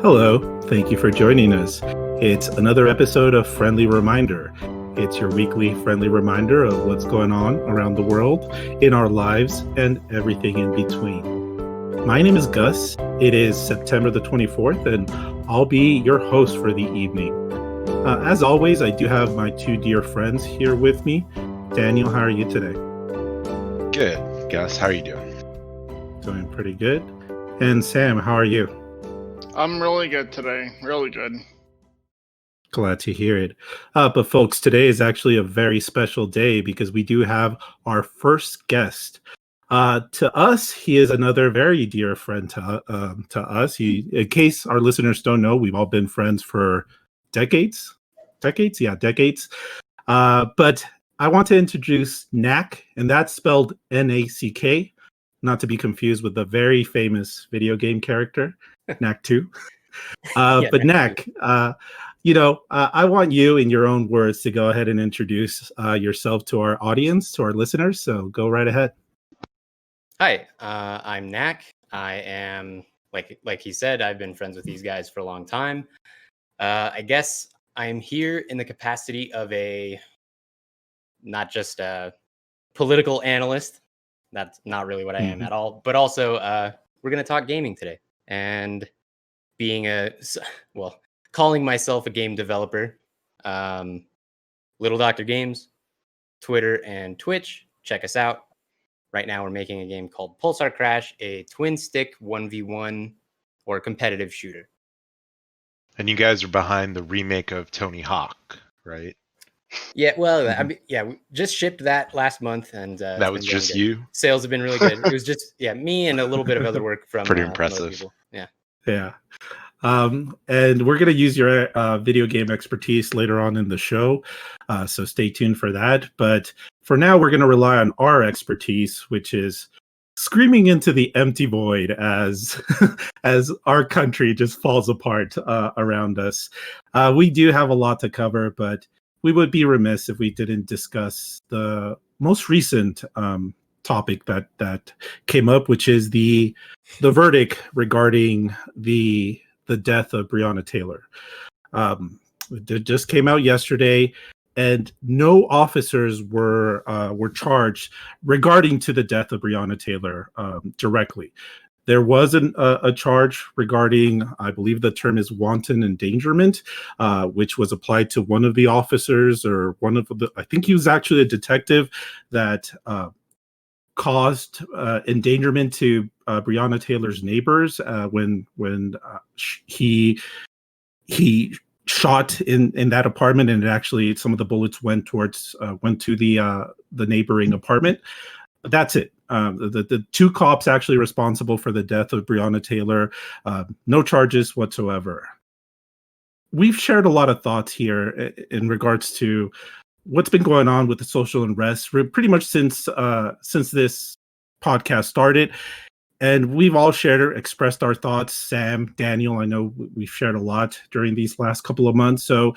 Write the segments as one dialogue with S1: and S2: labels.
S1: Hello, thank you for joining us. It's another episode of Friendly Reminder. It's your weekly friendly reminder of what's going on around the world, in our lives, and everything in between. My name is Gus. It is September the 24th, and I'll be your host for the evening. As always, I do have my two dear friends here with me. Daniel, how are you today?
S2: Good. Gus, how are you doing?
S1: Doing pretty good. And Sam, how are you?
S3: I'm really good today. Really good.
S1: Glad to hear it. But folks, today is actually a very special day because we do have our first guest. To us, he is another very dear friend to us. In case our listeners don't know, we've all been friends for decades. Decades. But I want to introduce Nack, and that's spelled Nack, not to be confused with the very famous video game character, Nack 2. But Nack, I want you, in your own words, to go ahead and introduce yourself to our audience, to our listeners. So go right ahead.
S4: Hi, I'm Nack. I am, like he said, I've been friends with these guys for a long time. I guess I'm here in the capacity of not just a political analyst. That's not really what I am at all. But also, we're going to talk gaming today. And calling myself a game developer, Little Doctor Games, Twitter and Twitch. Check us out. Right now, we're making a game called Pulsar Crash, a twin stick 1v1 or competitive shooter.
S2: And you guys are behind the remake of Tony Hawk, right?
S4: Yeah, well, we just shipped that last month, and
S2: that was just you.
S4: Sales have been really good. It was just me and a little bit of other work from
S2: pretty impressive.
S4: People.
S1: Yeah. And we're going to use your video game expertise later on in the show, so stay tuned for that. But for now, we're going to rely on our expertise, which is screaming into the empty void as as our country just falls apart around us. We do have a lot to cover, but we would be remiss if we didn't discuss the most recent topic that came up, which is the verdict regarding the death of Breonna Taylor. It just came out yesterday, and no officers were charged regarding to the death of Breonna Taylor directly. There wasn't a charge regarding, I believe the term is wanton endangerment, which was applied to one of the officers, or I think he was actually a detective that caused endangerment to Breonna Taylor's neighbors when he shot in that apartment, and actually some of the bullets went to the neighboring apartment. That's it. The two cops actually responsible for the death of Breonna Taylor, no charges whatsoever. We've shared a lot of thoughts here in regards to what's been going on with the social unrest pretty much since this podcast started. And we've all expressed our thoughts. Sam, Daniel, I know we've shared a lot during these last couple of months. So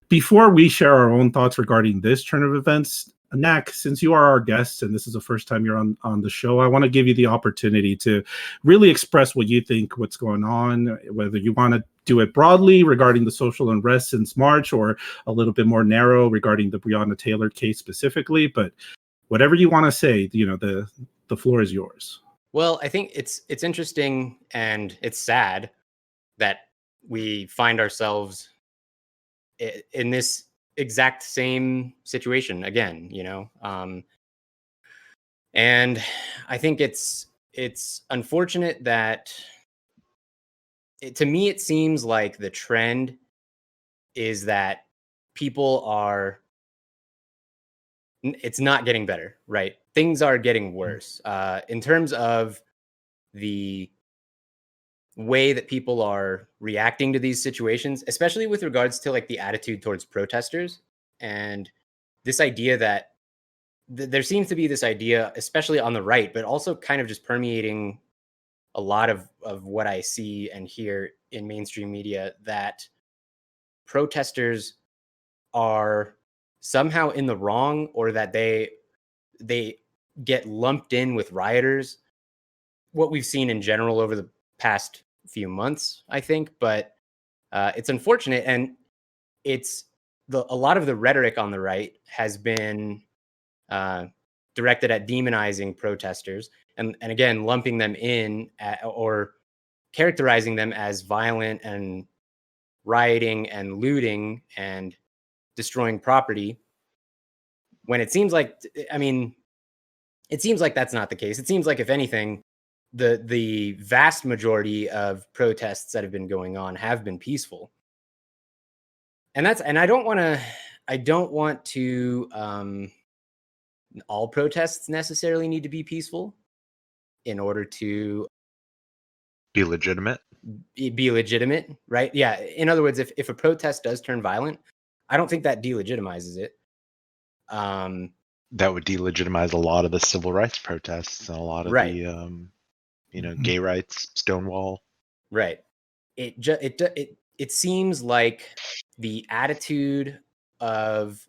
S1: before we share our own thoughts regarding this turn of events, Nack, since you are our guest and this is the first time you're on the show, I want to give you the opportunity to really express what you think, what's going on, whether you want to do it broadly regarding the social unrest since March, or a little bit more narrow regarding the Breonna Taylor case specifically. But whatever you want to say, the floor is yours.
S4: Well, I think it's interesting, and it's sad that we find ourselves in this exact same situation again, and I think it's unfortunate that to me it seems like the trend is that it's not getting better, right? Things are getting worse in terms of the way that people are reacting to these situations, especially with regards to the attitude towards protesters, and this idea that there seems to be this idea, especially on the right, but also kind of just permeating a lot of what I see and hear in mainstream media, that protesters are somehow in the wrong, or that they get lumped in with rioters. What we've seen in general over the past few months, I think, but It's unfortunate, and it's a lot of the rhetoric on the right has been directed at demonizing protesters, and again lumping them in or characterizing them as violent and rioting and looting and destroying property, when it seems like, I mean, it seems like that's not the case. It seems like, if anything, the vast majority of protests that have been going on have been peaceful. And I don't want to all protests necessarily need to be peaceful in order to
S2: Be legitimate.
S4: be legitimate, right? Yeah. In other words, if a protest does turn violent, I don't think that delegitimizes it.
S2: That would delegitimize a lot of the civil rights protests and a lot of
S4: Right.
S2: the gay rights, Stonewall.
S4: Right. It seems like the attitude of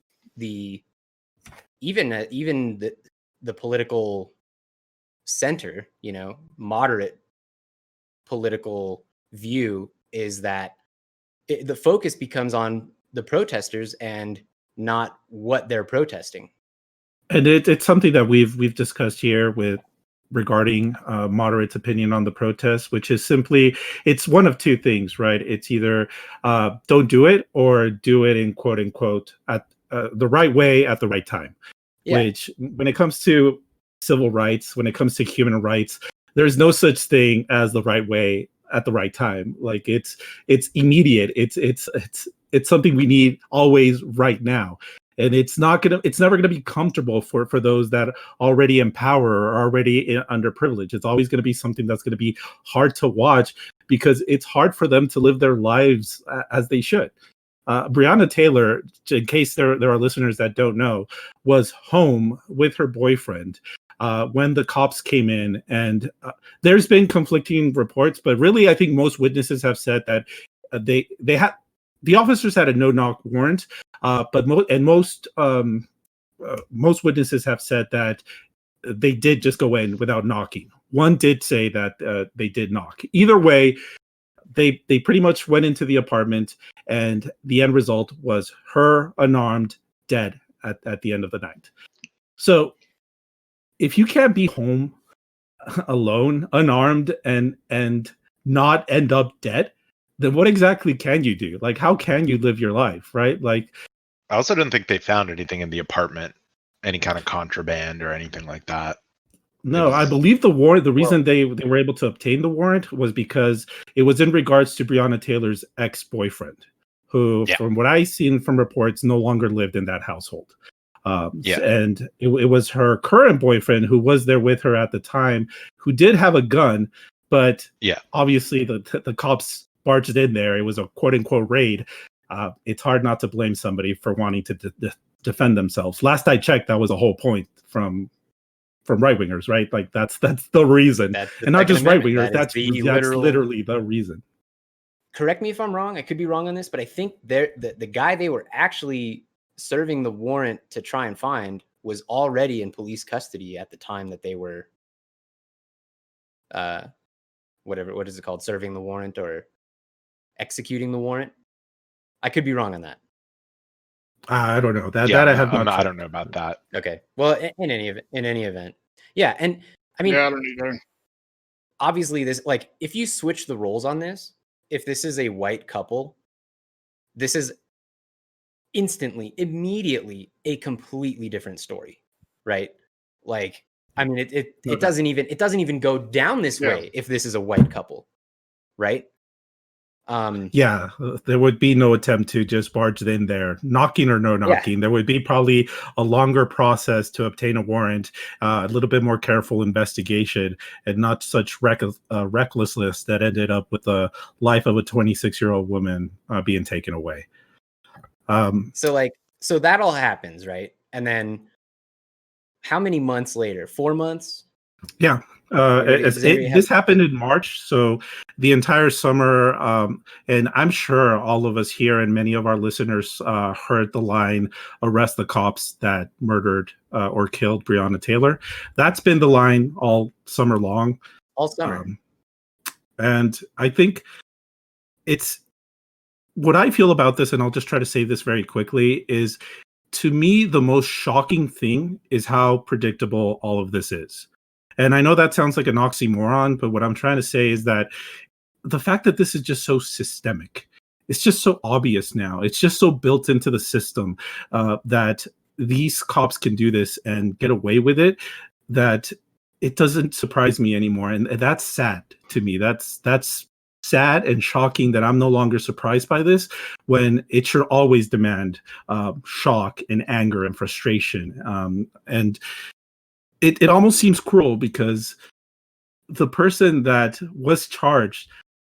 S4: even the political center, moderate political view, is that the focus becomes on the protesters and not what they're protesting.
S1: And it's something that we've discussed here regarding moderate's opinion on the protest, which is simply, it's one of two things, right? It's either don't do it, or do it in quote unquote at the right way at the right time. Yeah. Which, when it comes to civil rights, when it comes to human rights, there's no such thing as the right way at the right time. Like, it's immediate. It's something we need always right now. And it's never gonna be comfortable for those that already in power or already underprivileged. It's always gonna be something that's gonna be hard to watch, because it's hard for them to live their lives as they should. Breonna Taylor, in case there are listeners that don't know, was home with her boyfriend when the cops came in, and there's been conflicting reports, but really I think most witnesses have said that the officers had a no-knock warrant, but most witnesses have said that they did just go in without knocking. One did say that they did knock. Either way, they pretty much went into the apartment, and the end result was her unarmed, dead at the end of the night. So if you can't be home alone, unarmed, and not end up dead, then what exactly can you do? Like, how can you live your life, right? Like,
S2: I also didn't think they found anything in the apartment, any kind of contraband or anything like that.
S1: No, I believe the warrant, the reason they were able to obtain the warrant was because it was in regards to Breonna Taylor's ex-boyfriend, who, from what I've seen from reports, no longer lived in that household. And it was her current boyfriend, who was there with her at the time, who did have a gun, but obviously the cops barged in there. It was a quote-unquote raid. It's hard not to blame somebody for wanting to defend themselves. Last I checked, that was the whole point from right-wingers, right? Like, that's the reason. And not just right-wingers, that's literally the reason.
S4: Correct me if I'm wrong. I could be wrong on this, but I think the guy they were actually serving the warrant to try and find was already in police custody at the time that they were what is it called? Serving the warrant or executing the warrant. I could be wrong on that.
S1: I don't know that. I have not.
S2: I don't know about that.
S4: Okay. Well, in any event, yeah. And I mean,
S3: I don't either.
S4: Obviously, this, like, if you switch the roles on this, if this is a white couple, this is immediately a completely different story, right? Like, I mean, it doesn't even go down this way if this is a white couple, right?
S1: There would be no attempt to just barge in there, knocking or no knocking. There would be probably a longer process to obtain a warrant, a little bit more careful investigation, and not such recklessness that ended up with the life of a 26-year-old woman being taken away.
S4: So that all happens, right? And then how many months later? 4 months?
S1: Yeah. This happened in March, so the entire summer, and I'm sure all of us here and many of our listeners heard the line, "Arrest the cops that murdered or killed Breonna Taylor." That's been the line all summer long.
S4: All summer.
S1: And I think it's what I feel about this, and I'll just try to say this very quickly, is to me, the most shocking thing is how predictable all of this is. And I know that sounds like an oxymoron, but what I'm trying to say is that the fact that this is just so systemic, it's just so obvious now. It's just so built into the system that these cops can do this and get away with it, that it doesn't surprise me anymore. And that's sad to me. That's sad and shocking that I'm no longer surprised by this, when it should always demand shock and anger and frustration. And it almost seems cruel, because the person that was charged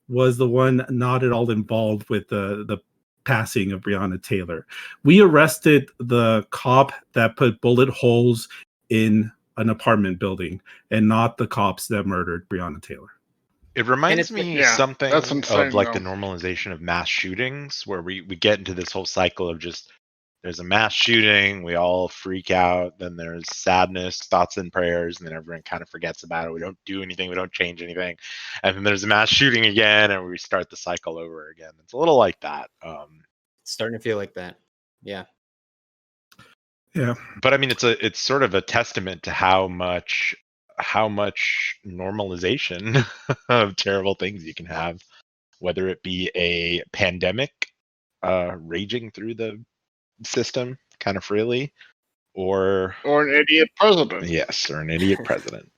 S1: was the one not at all involved with the passing of Breonna Taylor. We arrested the cop that put bullet holes in an apartment building, and not the cops that murdered Breonna Taylor.
S2: It reminds me
S3: Yeah,
S2: something
S3: that's insane,
S2: of like the
S3: though.
S2: normalization of mass shootings, where we get into this whole cycle of just, there's a mass shooting, we all freak out, then there's sadness, thoughts and prayers, and then everyone kind of forgets about it. We don't do anything, we don't change anything. And then there's a mass shooting again, and we start the cycle over again. It's a little like that.
S4: It's starting to feel like that. Yeah.
S1: Yeah.
S2: But I mean, it's sort of a testament to how much normalization of terrible things you can have, whether it be a pandemic raging through the system kind of freely, or
S3: Or an idiot president.
S2: yes, or an idiot president,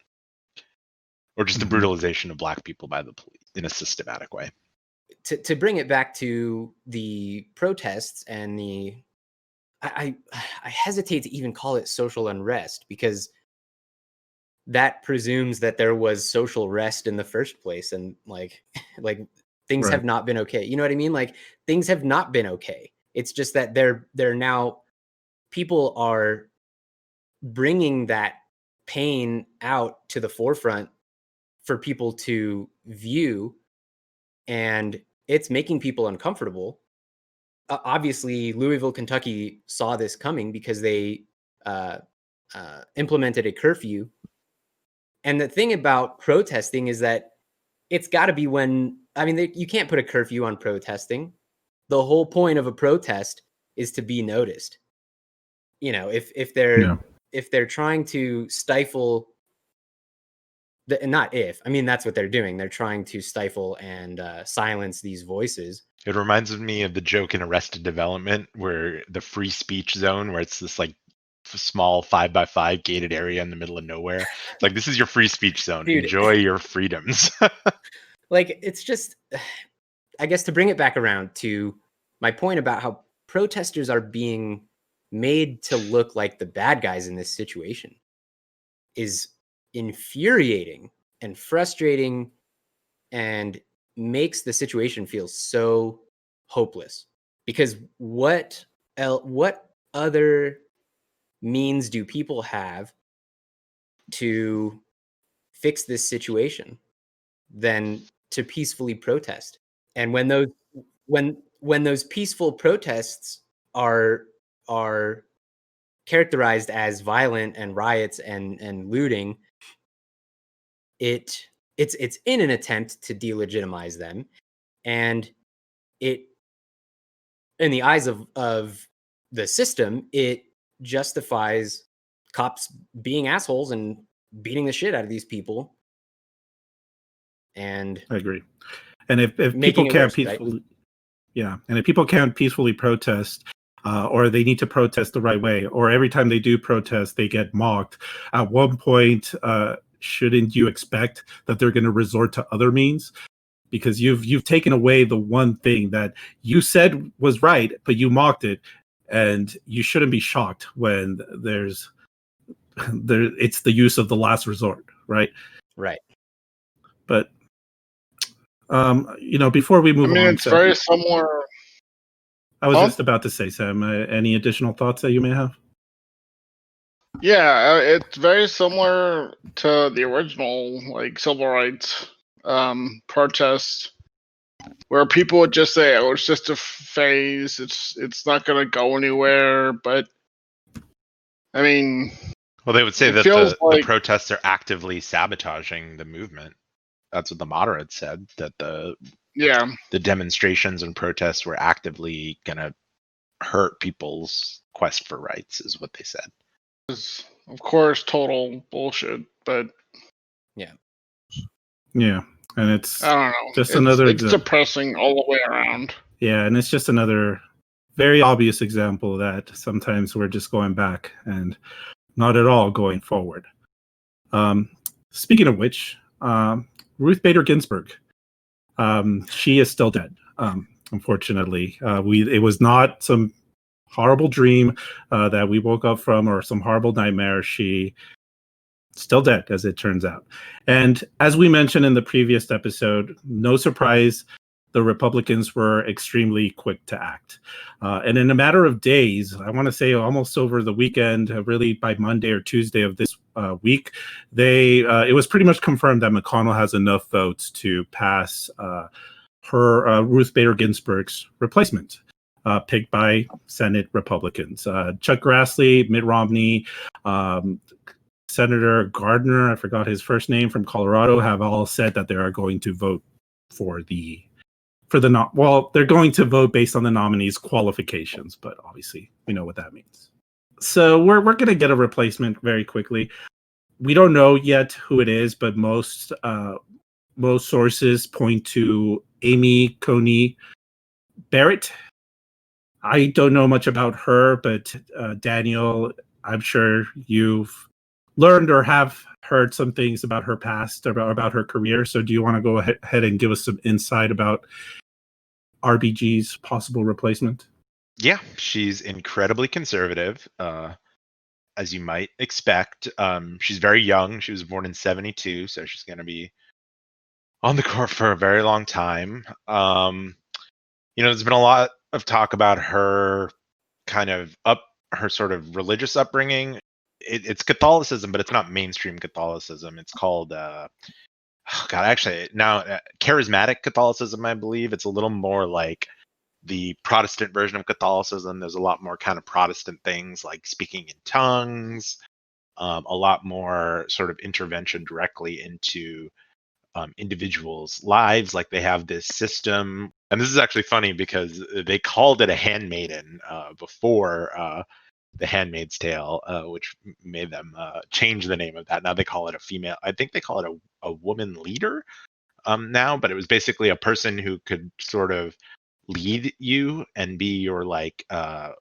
S2: or just the
S1: Mhm.
S2: brutalization of Black people by the police in a systematic way.
S4: To bring it back to the protests and I hesitate to even call it social unrest, because that presumes that there was social rest in the first place, and like things
S1: Right.
S4: have not been okay. You know what I mean? Like, things have not been okay. It's just that they're now, people are bringing that pain out to the forefront for people to view, and it's making people uncomfortable. Obviously, Louisville, Kentucky saw this coming, because they implemented a curfew. And the thing about protesting is that it's got to be when, I mean, you can't put a curfew on protesting. The whole point of a protest is to be noticed. You know, if they're trying to stifle not if, I mean, that's what they're doing. They're trying to stifle and silence these voices.
S2: It reminds me of the joke in Arrested Development, where the free speech zone, where it's this like small 5x5 gated area in the middle of nowhere. It's like, this is your free speech zone.
S4: Dude.
S2: Enjoy your freedoms.
S4: Like, it's just, I guess, to bring it back around to my point about how protesters are being made to look like the bad guys in this situation is infuriating and frustrating, and makes the situation feel so hopeless. Because what other means do people have to fix this situation than to peacefully protest? And when those peaceful protests are characterized as violent and riots and looting, it's in an attempt to delegitimize them, and it, in the eyes of the system, it justifies cops being assholes and beating the shit out of these people, and
S1: I agree. And if
S4: making
S1: people
S4: it
S1: can't
S4: worse, right?
S1: peacefully, yeah, and if people can't peacefully protest, or they need to protest the right way, or every time they do protest, they get mocked, at one point, shouldn't you expect that they're going to resort to other means? Because you've taken away the one thing that you said was right, but you mocked it, and you shouldn't be shocked when it's the use of the last resort, right?
S4: Right.
S1: But before we
S3: I
S1: move
S3: mean,
S1: on,
S3: it's
S1: Sam,
S3: very similar.
S1: I was
S3: Huh?
S1: just about to say, Sam, any additional thoughts that you may have?
S3: Yeah, it's very similar to the original, like, civil rights protest, where people would just say, "Oh, it's just a phase. It's not going to go anywhere." But I mean,
S2: Well, they would say
S3: it
S2: that
S3: feels
S2: the
S3: like
S2: protests are actively sabotaging the movement. That's what the moderates said, that the
S3: Yeah.
S2: the demonstrations and protests were actively going to hurt people's quest for rights, is what they said.
S3: It's, of course, total bullshit, but
S1: Yeah, and it's
S3: I don't know.
S1: just
S3: It's,
S1: another
S3: it's depressing all the way around.
S1: Yeah, and it's just another very obvious example that sometimes we're just going back and not at all going forward. Speaking of which, Ruth Bader Ginsburg, she is still dead. Unfortunately, it was not some horrible dream that we woke up from or some horrible nightmare. She still dead, as it turns out. And as we mentioned in the previous episode, no surprise, the Republicans were extremely quick to act. And in a matter of days, I want to say almost over the weekend, really by Monday or Tuesday of this week, it was pretty much confirmed that McConnell has enough votes to pass Ruth Bader Ginsburg's replacement, picked by Senate Republicans. Chuck Grassley, Mitt Romney, Senator Gardner, I forgot his first name, from Colorado, have all said that they are going to vote they're going to vote based on the nominee's qualifications, but obviously we know what that means. So we're going to get a replacement very quickly. We don't know yet who it is, but most sources point to Amy Coney Barrett. I don't know much about her, but Daniel, I'm sure you've learned or have heard some things about her past, about her career. So do you want to go ahead and give us some insight about RBG's possible replacement?
S2: Yeah, she's incredibly conservative, as you might expect. She's very young. She was born in 1972, so she's going to be on the court for a very long time. There's been a lot of talk about her her sort of religious upbringing. It's Catholicism, but it's not mainstream Catholicism. It's called charismatic Catholicism, I believe. It's a little more like the Protestant version of Catholicism. There's a lot more kind of Protestant things like speaking in tongues, a lot more sort of intervention directly into individuals' lives. Like they have this system, and this is actually funny because they called it a handmaiden before The Handmaid's Tale, which made them change the name of that. Now they call it a female. I think they call it a woman leader now, but it was basically a person who could sort of lead you and be your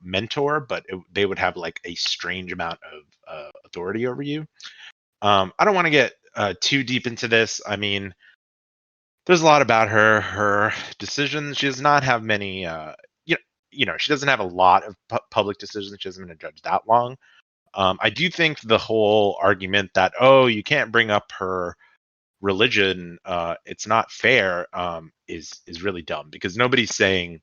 S2: mentor, but they would have like a strange amount of authority over you. I don't want to get too deep into this. I mean, there's a lot about her decisions. She does not have many. She doesn't have a lot of public decisions. She hasn't been a judge that long. I do think the whole argument that you can't bring up her religion, it's not fair, is really dumb, because nobody's saying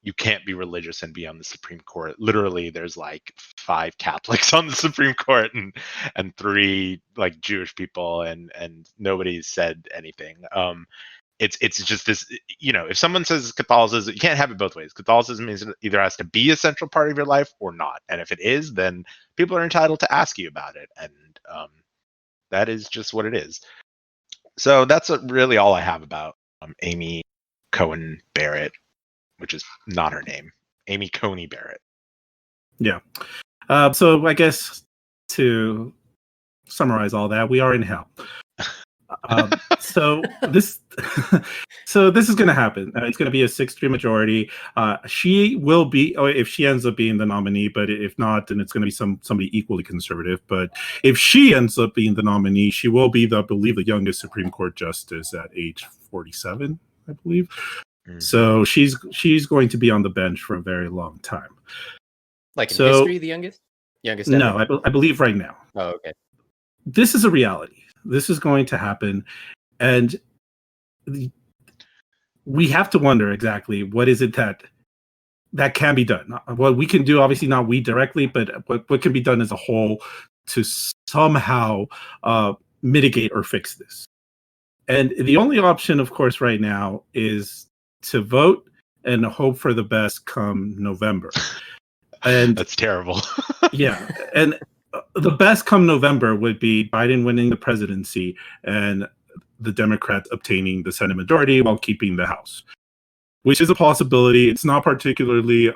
S2: you can't be religious and be on the Supreme Court. Literally, there's like 5 Catholics on the Supreme Court and 3 like Jewish people, and nobody's said anything. It's just this, if someone says Catholicism, you can't have it both ways. Catholicism either has to be a central part of your life or not. And if it is, then people are entitled to ask you about it. And that is just what it is. So that's really all I have about Amy Cohen Barrett, which is not her name. Amy Coney Barrett.
S1: Yeah. So I guess to summarize all that, we are in hell. So this is going to happen. It's going to be a 6-3 majority. She will be, if she ends up being the nominee, but if not, then it's going to be somebody equally conservative. But if she ends up being the nominee, she will be, I believe, the youngest Supreme Court justice at age 47, I believe. Mm-hmm. So she's going to be on the bench for a very long time.
S4: Like in history, the youngest? Youngest ever?
S1: No, I believe right now.
S4: Oh, okay.
S1: This is a reality. This is going to happen. And we have to wonder exactly what is it that can be done. What we can do, obviously not we directly, but what can be done as a whole to somehow mitigate or fix this. And the only option, of course, right now is to vote and hope for the best come November. And
S2: that's terrible.
S1: Yeah. And the best come November would be Biden winning the presidency and the Democrats obtaining the Senate majority while keeping the House, which is a possibility. It's not particularly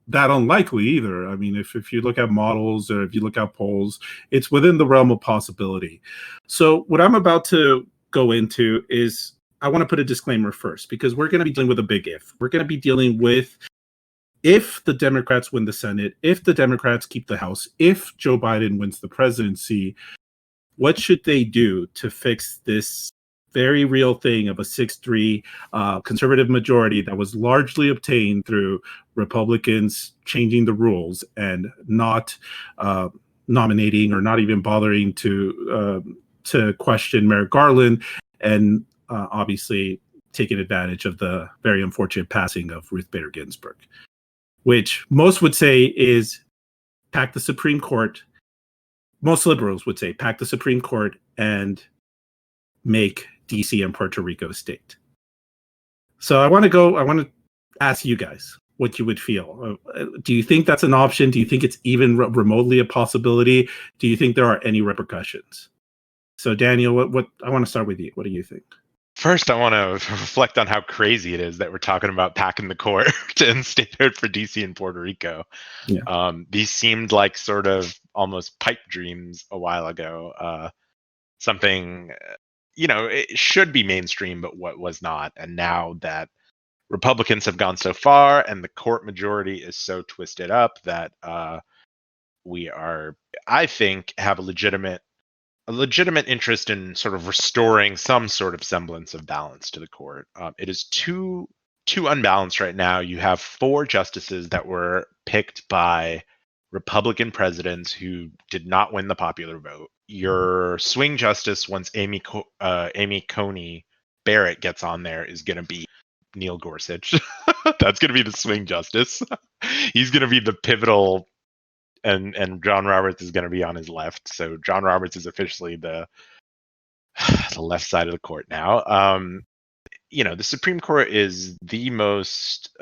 S1: that unlikely either. I mean, if you look at models or if you look at polls, it's within the realm of possibility. So what I'm about to go into is, I want to put a disclaimer first, because we're going to be dealing with a big if. We're going to be dealing with, if the Democrats win the Senate, if the Democrats keep the House, if Joe Biden wins the presidency, what should they do to fix this very real thing of a 6-3 conservative majority that was largely obtained through Republicans changing the rules and not nominating or not even bothering to question Merrick Garland, and obviously taking advantage of the very unfortunate passing of Ruth Bader Ginsburg, which most would say is pack the Supreme Court. Most liberals would say pack the Supreme Court and make DC and Puerto Rico a state. So I want to ask you guys what you would feel. Do you think that's an option? Do you think it's even remotely a possibility? Do you think there are any repercussions? So Daniel, what I want to start with you. What do you think?
S2: First, I want to reflect on how crazy it is that we're talking about packing the court in statehood for DC and Puerto Rico.
S1: Yeah.
S2: These seemed like sort of almost pipe dreams a while ago. Something, it should be mainstream, but what was not. And now that Republicans have gone so far and the court majority is so twisted up that we are, I think, have a legitimate interest in sort of restoring some sort of semblance of balance to the court. It is too unbalanced right now. You have 4 justices that were picked by Republican presidents who did not win the popular vote. Your swing justice, once Amy Coney Barrett gets on there, is going to be Neil Gorsuch. That's going to be the swing justice. He's going to be the pivotal. And John Roberts is going to be on his left. So John Roberts is officially the left side of the court now. The Supreme Court is the most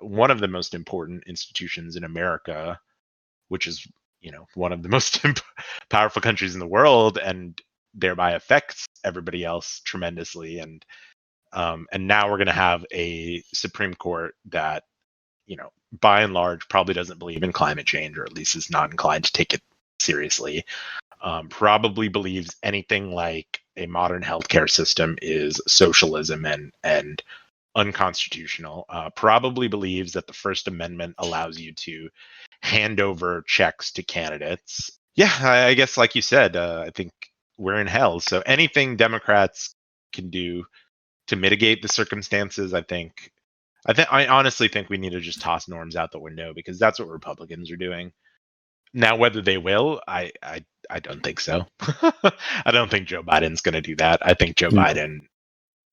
S2: one of the most important institutions in America, which is one of the most powerful countries in the world, and thereby affects everybody else tremendously. And now we're going to have a Supreme Court that, by and large, probably doesn't believe in climate change, or at least is not inclined to take it seriously. Probably believes anything like a modern healthcare system is socialism and unconstitutional. Probably believes that the First Amendment allows you to hand over checks to candidates. Yeah, I guess, like you said, I think we're in hell. So anything Democrats can do to mitigate the circumstances, I honestly think we need to just toss norms out the window, because that's what Republicans are doing. Now, whether they will, I don't think so. I don't think Joe Biden's going to do that. I think Joe Biden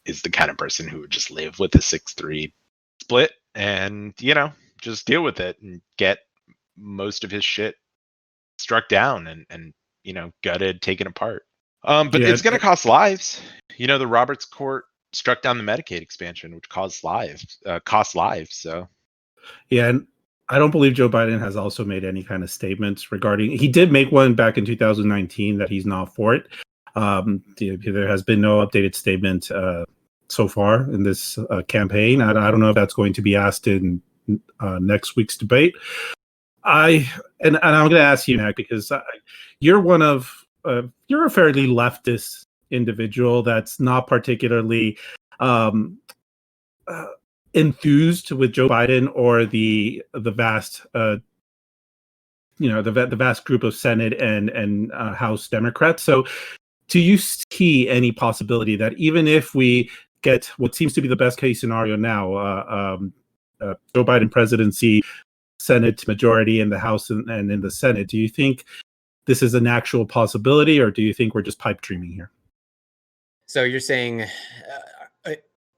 S2: is the kind of person who would just live with a 6-3 split and, just deal with it and get most of his shit struck down and gutted, taken apart. But it's going to cost lives. The Roberts Court struck down the Medicaid expansion, which cost lives. So,
S1: yeah, and I don't believe Joe Biden has also made any kind of statements regarding. He did make one back in 2019 that he's not for it. There has been no updated statement so far in this campaign. I don't know if that's going to be asked in next week's debate. And I'm going to ask you, Nack, because you're you're a fairly leftist individual that's not particularly enthused with Joe Biden or the vast the vast group of Senate and House Democrats. So do you see any possibility that even if we get what seems to be the best case scenario now, Joe Biden presidency, Senate majority in the House and in the Senate, do you think this is an actual possibility, or do you think we're just pipe dreaming here?
S4: So you're saying,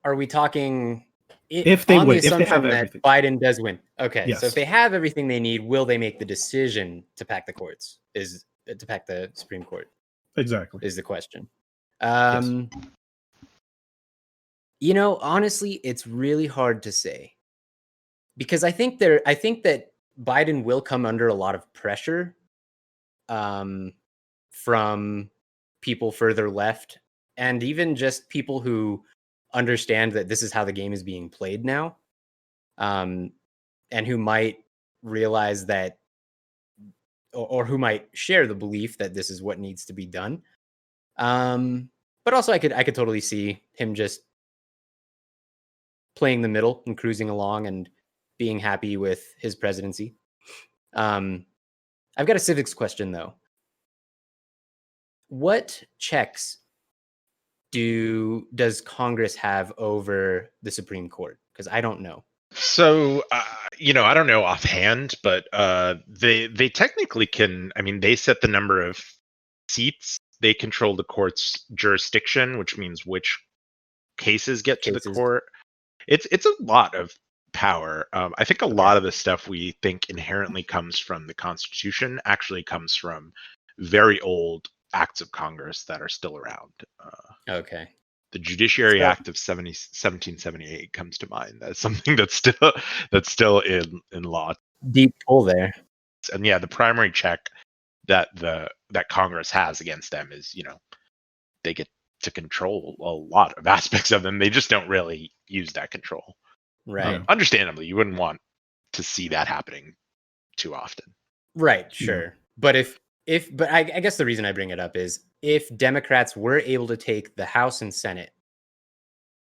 S4: are we talking
S1: if they
S4: on
S1: win,
S4: the assumption
S1: if they have
S4: that
S1: everything?
S4: Biden does win? Okay,
S1: Yes.
S4: So if they have everything they need, will they make the decision to pack the courts? To pack the Supreme Court?
S1: Exactly.
S4: Is the question.
S1: Yes.
S4: Honestly, it's really hard to say, because I think that Biden will come under a lot of pressure from people further left and even just people who understand that this is how the game is being played now, and who might realize that, or who might share the belief that this is what needs to be done. But also, I could totally see him just playing the middle and cruising along and being happy with his presidency. I've got a civics question though. What checks does Congress have over the Supreme Court? Because I don't know.
S2: So, I don't know offhand, but they technically can. I mean, they set the number of seats. They control the court's jurisdiction, which means which cases get to the court. It's a lot of power. I think a lot of the stuff we think inherently comes from the Constitution actually comes from very old acts of Congress that are still around.
S4: Okay.
S2: The Judiciary Act of 1778 comes to mind. That's something that's still in law.
S4: Deep pull there.
S2: And yeah, the primary check that Congress has against them is, they get to control a lot of aspects of them. They just don't really use that control.
S4: Right.
S2: Understandably, you wouldn't want to see that happening too often.
S4: Right. Sure. But but I guess the reason I bring it up is if Democrats were able to take the House and Senate,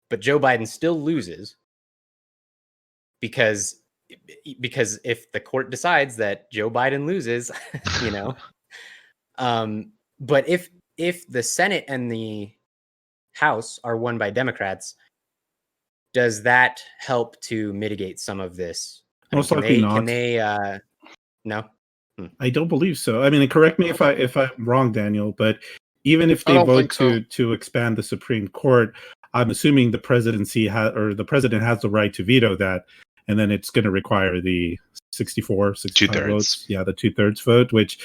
S4: but Joe Biden still loses because if the court decides that Joe Biden loses, but if the Senate and the House are won by Democrats, does that help to mitigate some of this?
S1: Most likely not.
S4: Can they? No.
S1: I don't believe so. I mean, correct me if I'm wrong, Daniel, but even if they vote to expand the Supreme Court, I'm assuming the presidency the president has the right to veto that, and then it's going to require the 65 votes. Yeah, the 2/3 vote, which,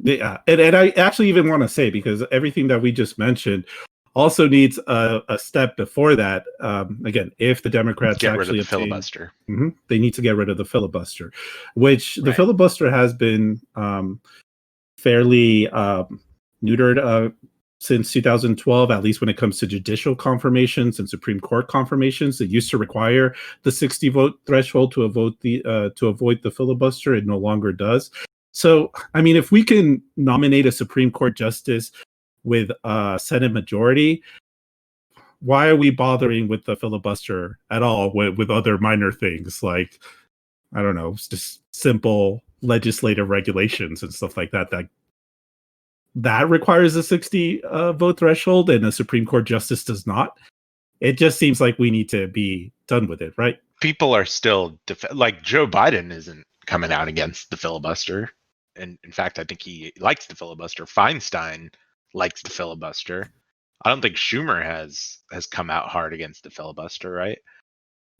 S1: and I actually even want to say, because everything that we just mentioned also needs a step before that. Again, if the Democrats
S2: get
S1: actually
S2: rid of the filibuster,
S1: they need to get rid of the filibuster, which the filibuster has been fairly neutered since 2012, at least when it comes to judicial confirmations and Supreme Court confirmations. It used to require the 60 vote threshold to avoid the filibuster. It no longer does. So, I mean, if we can nominate a Supreme Court justice with a Senate majority, why are we bothering with the filibuster at all with other minor things like, I don't know, just simple legislative regulations and stuff like that that requires a 60 vote threshold and a Supreme Court justice does not? It just seems like we need to be done with it, right?
S2: People are still like Joe Biden isn't coming out against the filibuster, and in fact, I think he likes the filibuster. Feinstein likes the filibuster. I don't think Schumer has come out hard against the filibuster, right?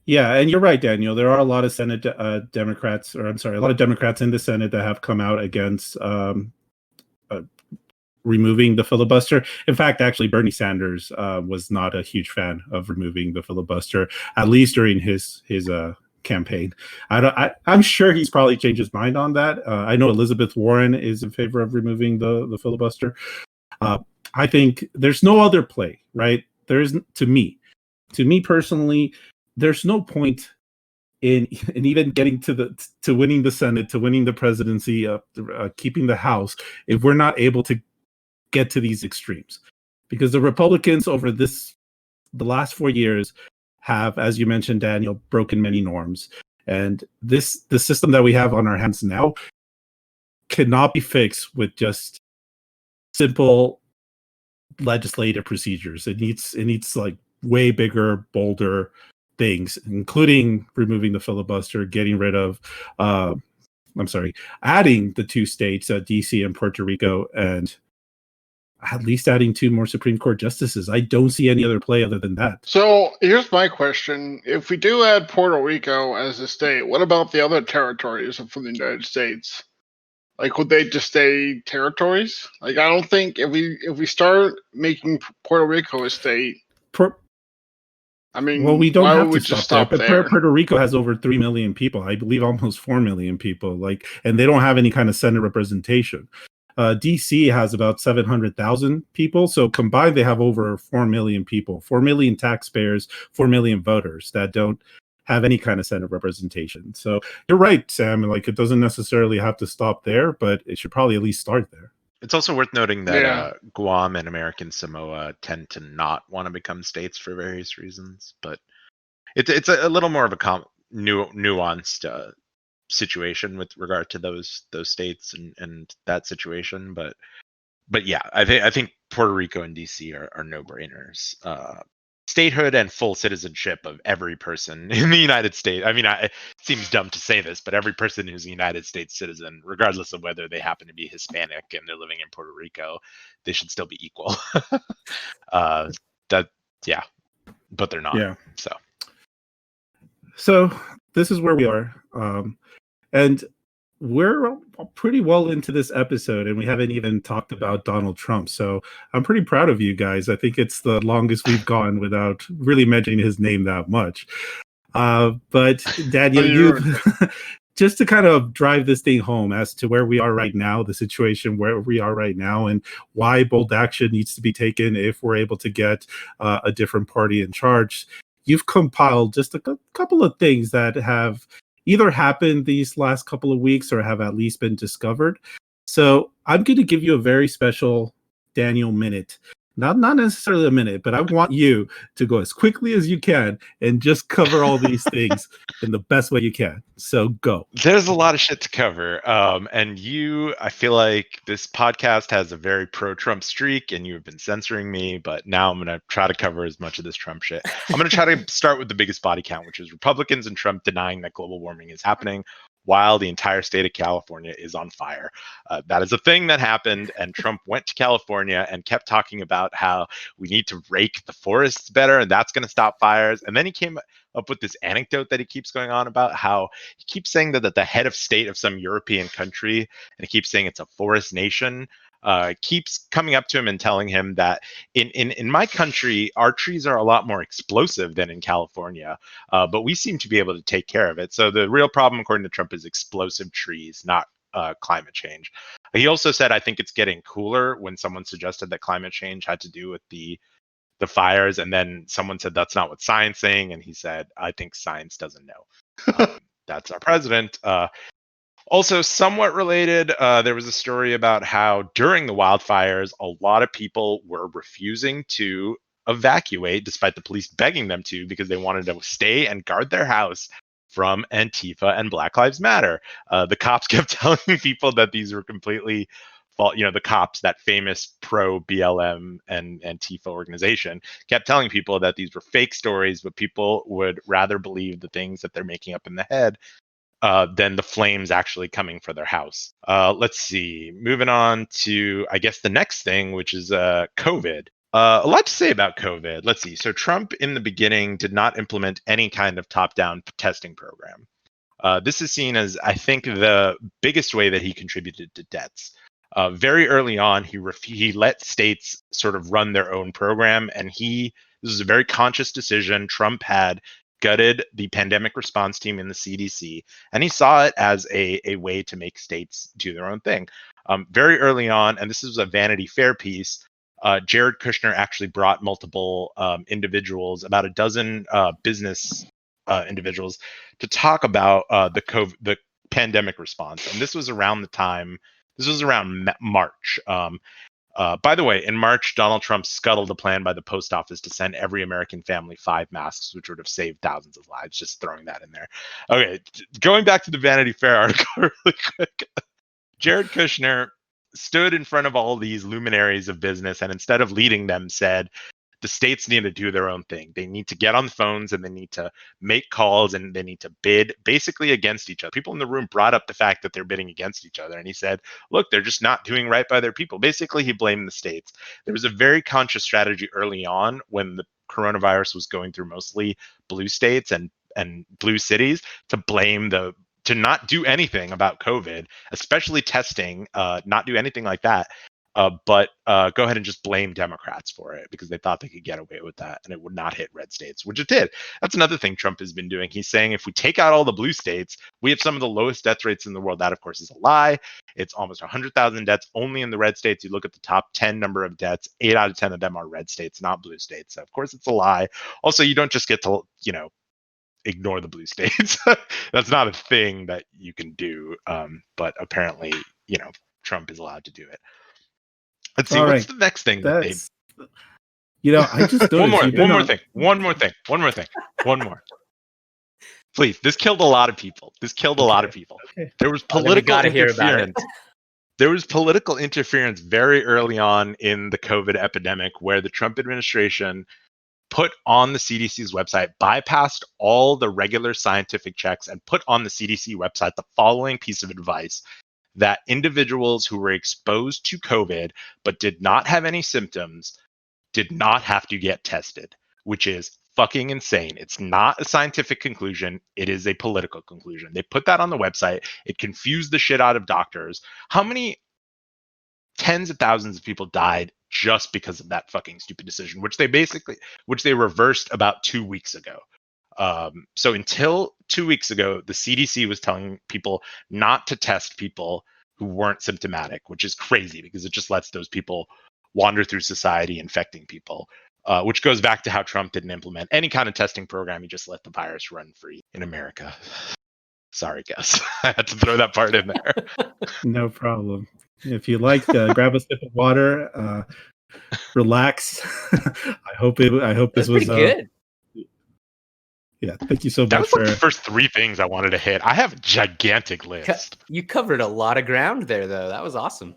S1: Yeah, and you're right, Daniel. There are a lot of Senate Democrats, or I'm sorry, a lot of Democrats in the Senate that have come out against removing the filibuster. In fact, actually, Bernie Sanders was not a huge fan of removing the filibuster, at least during his campaign. I'm sure he's probably changed his mind on that. I know Elizabeth Warren is in favor of removing the filibuster. I think there's no other play, right? To me personally, there's no point in even getting to winning the Senate, to winning the presidency, keeping the House, if we're not able to get to these extremes. Because the Republicans over the last 4 years have, as you mentioned, Daniel, broken many norms. And the system that we have on our hands now cannot be fixed with just simple legislative procedures. It needs like way bigger, bolder things, including removing the filibuster, getting rid of adding the 2 states, DC and Puerto Rico, and at least adding 2 more Supreme Court justices. I don't see any other play other than that.
S3: So here's my question. If we do add Puerto Rico as a state, what about the other territories from the United States? Like, would they just stay territories? Like, I don't think if we start making Puerto Rico a state, I mean,
S1: well, we don't
S3: why
S1: have
S3: would
S1: to
S3: we
S1: stop there. But Puerto Rico has over 3 million people. I believe almost 4 million people. And they don't have any kind of Senate representation. DC has about 700,000 people. So combined, they have over 4 million people, 4 million taxpayers, 4 million voters that don't have any kind of Senate representation. So you're right, Sam. Like, it doesn't necessarily have to stop there, but it should probably at least start there.
S2: It's also worth noting that
S3: Yeah.
S2: Guam and American Samoa tend to not want to become states for various reasons, but it's a little more of a nuanced situation with regard to those states and that situation. But yeah, I think Puerto Rico and DC are no-brainers. Statehood and full citizenship of every person in the United States. I mean, it seems dumb to say this, but every person who's a United States citizen, regardless of whether they happen to be Hispanic and they're living in Puerto Rico, they should still be equal. Yeah, but they're not.
S1: Yeah.
S2: So
S1: this is where we are. And we're pretty well into this episode, and we haven't even talked about Donald Trump. So I'm pretty proud of you guys. I think it's the longest we've gone without really mentioning his name that much. But Daniel, you just to kind of drive this thing home as to where we are right now, the situation where we are right now, and why bold action needs to be taken if we're able to get a different party in charge. You've compiled just a couple of things that have either happened these last couple of weeks or have at least been discovered. So I'm going to give you a very special Daniel minute. Not necessarily a minute, but I want you to go as quickly as you can and just cover all these things in the best way you can. So go.
S2: There's a lot of shit to cover. And I feel like this podcast has a very pro-Trump streak, and you have been censoring me, but now I'm going to try to cover as much of this Trump shit. I'm going to try to start with the biggest body count, which is Republicans and Trump denying that global warming is happening while the entire state of California is on fire. That is a thing that happened, and Trump went to California and kept talking about how we need to rake the forests better, and that's going to stop fires. And then he came up with this anecdote that he keeps going on about how he keeps saying that the head of state of some European country, and he keeps saying it's a forest nation, keeps coming up to him and telling him that in my country, our trees are a lot more explosive than in California, but we seem to be able to take care of it. So the real problem, according to Trump, is explosive trees, not climate change. He also said, I think it's getting cooler, when someone suggested that climate change had to do with the fires, and then someone said that's not what science saying, and he said, I think science doesn't know. That's our president. Also, somewhat related, there was a story about how during the wildfires, a lot of people were refusing to evacuate despite the police begging them to, because they wanted to stay and guard their house from Antifa and Black Lives Matter. The cops kept telling people that these were completely fault. The cops, that famous pro BLM and Antifa organization, kept telling people that these were fake stories, but people would rather believe the things that they're making up in the head than the flames actually coming for their house. Let's see. Moving on to, I guess, the next thing, which is COVID. A lot to say about COVID. Let's see. So Trump, in the beginning, did not implement any kind of top-down testing program. This is seen as, I think, the biggest way that he contributed to deaths. Very early on, he let states sort of run their own program, and this is a very conscious decision. Trump had gutted the pandemic response team in the CDC, and he saw it as a way to make states do their own thing. Very early on, and this is a Vanity Fair piece, Jared Kushner actually brought multiple individuals, about a dozen business individuals, to talk about the pandemic response. And this was around March. By the way, in March, Donald Trump scuttled a plan by the post office to send every American family 5 masks, which would have saved thousands of lives. Just throwing that in there. Okay, going back to the Vanity Fair article really quick. Jared Kushner stood in front of all these luminaries of business, and instead of leading them, said, the states need to do their own thing. They need to get on the phones, and they need to make calls, and they need to bid basically against each other. People in the room brought up the fact that they're bidding against each other. And he said, look, they're just not doing right by their people. Basically, he blamed the states. There was a very conscious strategy early on, when the coronavirus was going through mostly blue states and blue cities, to not do anything about COVID, especially testing, not do anything like that. but go ahead and just blame Democrats for it because they thought they could get away with that and it would not hit red states, which it did. That's another thing Trump has been doing. He's saying if we take out all the blue states, we have some of the lowest death rates in the world. That, of course, is a lie. It's almost 100,000 deaths only in the red states. You look at the top 10 number of deaths, 8 out of 10 of them are red states, not blue states. So, of course, it's a lie. Also, you don't just get to, ignore the blue states. That's not a thing that you can do. But apparently, Trump is allowed to do it. Let's see.
S1: All
S2: What's
S1: right.
S2: the next thing that they...
S1: I just
S2: one more thing. Please, this killed a lot of people.
S1: Okay.
S2: There was
S4: then we
S2: political
S4: gotta hear about it.
S2: interference. There was political interference very early on in the COVID epidemic where the Trump administration put on the CDC's website, bypassed all the regular scientific checks, and put on the CDC website the following piece of advice: that individuals who were exposed to COVID but did not have any symptoms did not have to get tested, which is fucking insane. It's not a scientific conclusion. It is a political conclusion. They put that on the website. It confused the shit out of doctors. How many tens of thousands of people died just because of that fucking stupid decision, which they reversed about 2 weeks ago. So until 2 weeks ago, the CDC was telling people not to test people who weren't symptomatic, which is crazy because it just lets those people wander through society infecting people, which goes back to how Trump didn't implement any kind of testing program. He just let the virus run free in America. Sorry, Gus. I had to throw that part in there.
S1: No problem. If you like, grab a sip of water, relax. I hope this
S4: That's
S1: was
S4: pretty good.
S1: Yeah, thank you so
S2: That
S1: much
S2: was like
S1: for
S2: the first 3 things I wanted to hit. I have a gigantic list.
S4: You covered a lot of ground there, though. That was awesome.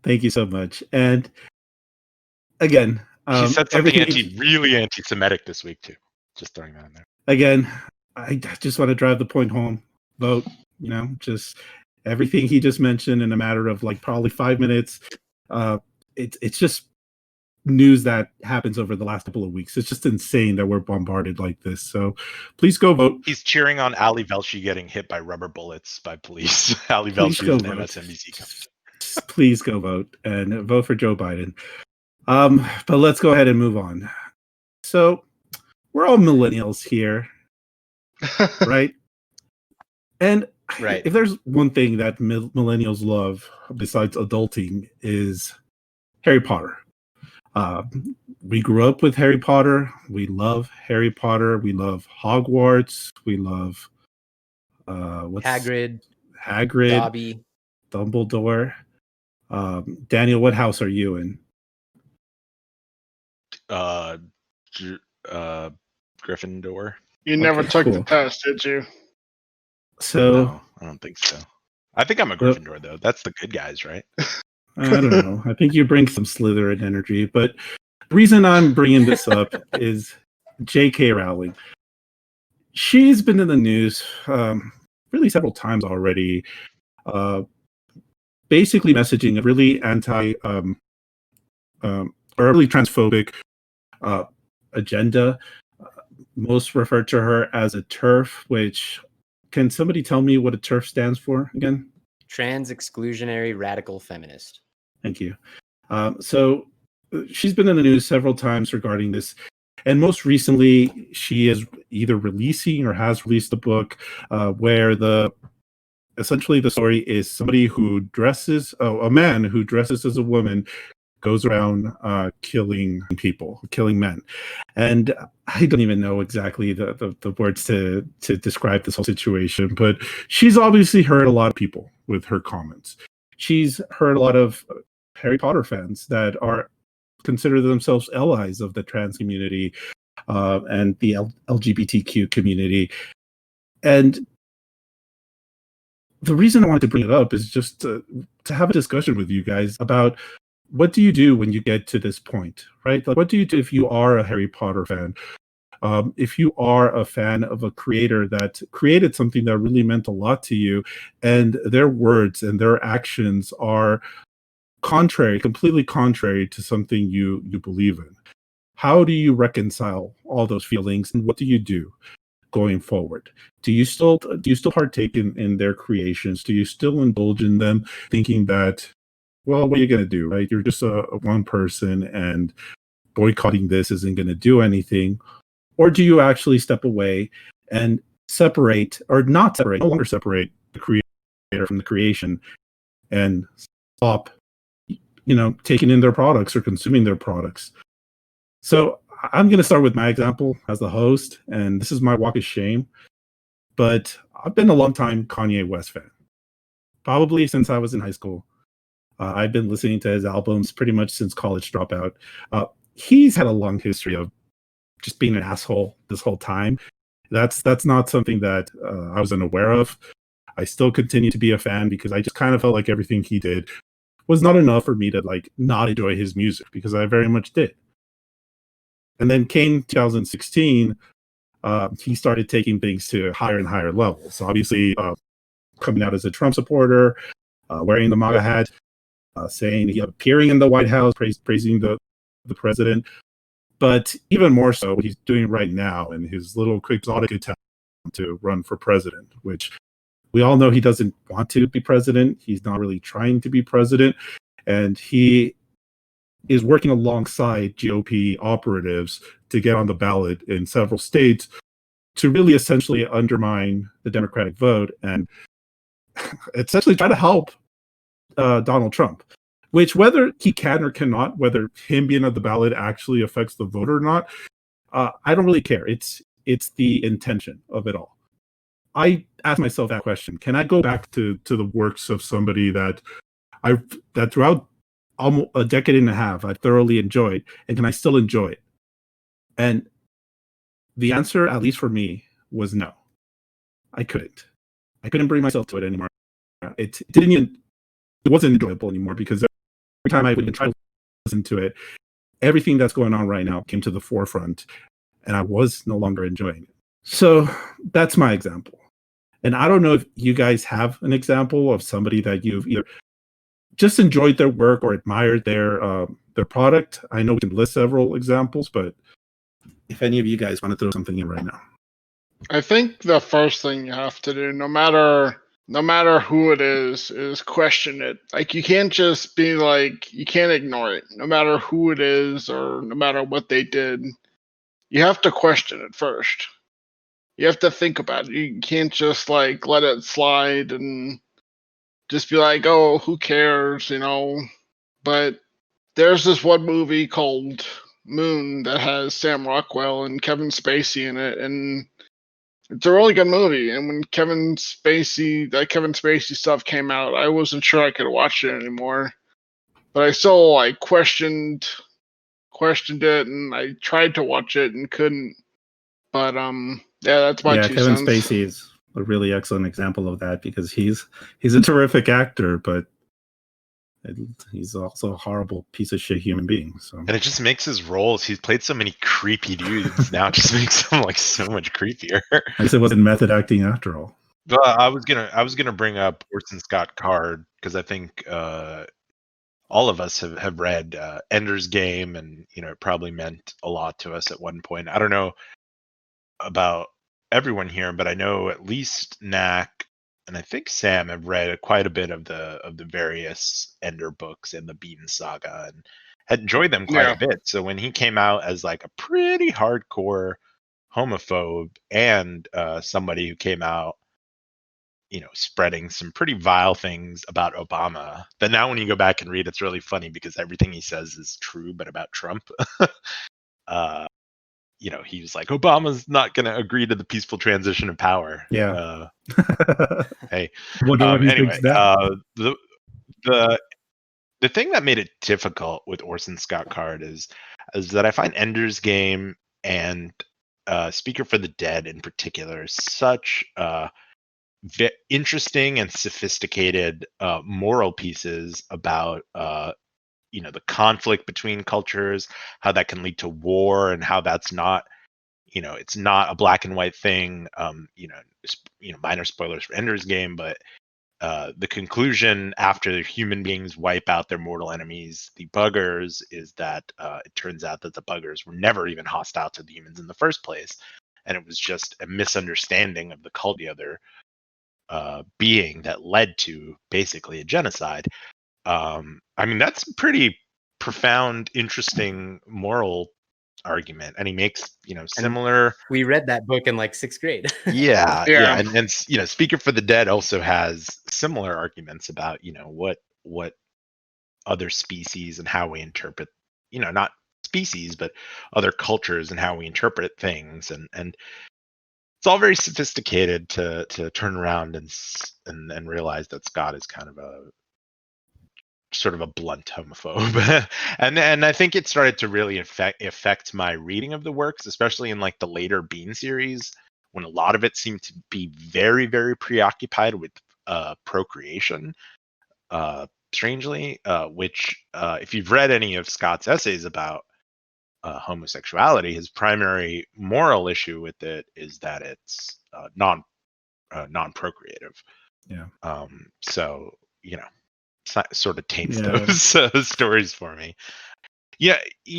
S1: Thank you so much. And again,
S2: She said something
S1: everything
S2: really anti-Semitic this week too. Just throwing that in there.
S1: again, I just want to drive the point home. Vote, just everything he just mentioned in a matter of like probably 5 minutes. It's just news that happens over the last couple of weeks. It's just insane that we're bombarded like this. So please go vote.
S2: He's cheering on Ali Velshi getting hit by rubber bullets by police. Ali
S1: Please
S2: Velshi
S1: go
S2: is an
S1: vote.
S2: MSNBC company.
S1: Please go vote and vote for Joe Biden. But let's go ahead and move on. So we're all millennials here, right? And
S4: Right.
S1: if there's one thing that millennials love besides adulting is Harry Potter. We grew up with Harry Potter. We love Harry Potter. We love Hogwarts. We love
S4: Hagrid,
S1: Hagrid,
S4: Dobby.
S1: Dumbledore. Daniel, what house are you in?
S2: Gryffindor.
S3: You never
S1: Okay,
S3: took the
S1: cool.
S3: test, did you?
S1: So
S2: No, I don't think so. I think I'm a Gryffindor though. That's the good guys, right?
S1: I don't know. I think you bring some Slytherin energy, but the reason I'm bringing this up is J.K. Rowling. She's been in the news really several times already, basically messaging a really or really transphobic agenda. Most refer to her as a TERF, which, can somebody tell me what a TERF stands for again?
S4: Trans exclusionary radical feminist.
S1: Thank you. So she's been in the news several times regarding this. And most recently, she is either releasing or has released a book where essentially the story is somebody who a man who dresses as a woman goes around killing people, killing men. And I don't even know exactly the words to describe this whole situation, but she's obviously hurt a lot of people with her comments. She's hurt a lot of Harry Potter fans that consider themselves allies of the trans community and the LGBTQ community. And the reason I wanted to bring it up is just to have a discussion with you guys about what do you do when you get to this point, right? Like, what do you do if you are a Harry Potter fan? If you are a fan of a creator that created something that really meant a lot to you, and their words and their actions are completely contrary to something you believe in. How do you reconcile all those feelings, and what do you do going forward? Do you still partake in their creations? Do you still indulge in them, thinking that well, what are you going to do, right? You're just a one person, and boycotting this isn't going to do anything. Or do you actually step away and separate, or not separate, no longer separate the creator from the creation, and stop, taking in their products or consuming their products? So I'm going to start with my example as the host, and this is my walk of shame. But I've been a long time Kanye West fan, probably since I was in high school. I've been listening to his albums pretty much since College Dropout. He's had a long history of just being an asshole this whole time. That's not something that I was unaware of. I still continue to be a fan because I just kind of felt like everything he did was not enough for me to not enjoy his music, because I very much did. And then came 2016, he started taking things to higher and higher levels. Obviously, coming out as a Trump supporter, wearing the MAGA hat, appearing in the White House, praising the president. But even more so, what he's doing right now in his little quixotic attempt to run for president, which we all know he doesn't want to be president. He's not really trying to be president. And he is working alongside GOP operatives to get on the ballot in several states to really essentially undermine the Democratic vote and essentially try to help Donald Trump. Which, whether he can or cannot, whether him being on the ballot actually affects the vote or not, I don't really care. It's the intention of it all. I ask myself that question: can I go back to the works of somebody that throughout almost a decade and a half I thoroughly enjoyed, and can I still enjoy it? And the answer, at least for me, was no. I couldn't. I couldn't bring myself to it anymore. It wasn't enjoyable anymore, because every time I would even try to listen to it, everything that's going on right now came to the forefront, and I was no longer enjoying it. So that's my example. And I don't know if you guys have an example of somebody that you've either just enjoyed their work or admired their product. I know we can list several examples, but if any of you guys want to throw something in right now.
S3: I think the first thing you have to do, no matter who it is question it. Like, you can't just be like, you can't ignore it. No matter who it is or no matter what they did, you have to question it first. You have to think about it. You can't just let it slide and just be like, oh, who cares, But there's this one movie called Moon that has Sam Rockwell and Kevin Spacey in it, and it's a really good movie. And when Kevin Spacey stuff came out, I wasn't sure I could watch it anymore. But I still questioned it, and I tried to watch it and couldn't. But yeah, that's my two
S1: Kevin
S3: cents.
S1: Spacey is a really excellent example of that, because he's a terrific actor, but he's also a horrible piece of shit human being. So,
S2: and it just makes his roles. He's played so many creepy dudes. Now it just makes him so much creepier.
S1: I guess it wasn't method acting after all.
S2: But I was gonna bring up Orson Scott Card, because I think all of us have read Ender's Game, and it probably meant a lot to us at one point. I don't know about everyone here, but I know at least Nack and I think Sam have read quite a bit of the various Ender books and the Bean Saga, and had enjoyed them quite a bit. So when he came out as a pretty hardcore homophobe, and somebody who came out spreading some pretty vile things about Obama, then now when you go back and read, it's really funny, because everything he says is true, but about Trump. He was like, Obama's not going to agree to the peaceful transition of power.
S1: Yeah.
S2: Hey.
S1: Anyway,
S2: the thing that made it difficult with Orson Scott Card is that I find Ender's Game and Speaker for the Dead in particular such interesting and sophisticated moral pieces about the conflict between cultures, how that can lead to war, and how that's not it's not a black and white thing. Minor spoilers for Ender's Game, but the conclusion after human beings wipe out their mortal enemies, the buggers, is that it turns out that the buggers were never even hostile to the humans in the first place, and it was just a misunderstanding of the cult, the other being, that led to basically a genocide. I mean, that's a pretty profound, interesting moral argument, and he makes similar.
S4: We read that book in like 6th grade.
S2: Yeah, and Speaker for the Dead also has similar arguments about what other species and how we interpret, not species but other cultures and how we interpret things, and it's all very sophisticated to turn around and realize that Scott is kind of a sort of a blunt homophobe. and I think it started to really affect my reading of the works, especially in like the later Bean series, when a lot of it seemed to be very, very preoccupied with procreation, strangely, which if you've read any of Scott's essays about homosexuality, his primary moral issue with it is that it's non-procreative.
S1: Yeah.
S2: So sort of taints those stories for me. Yeah,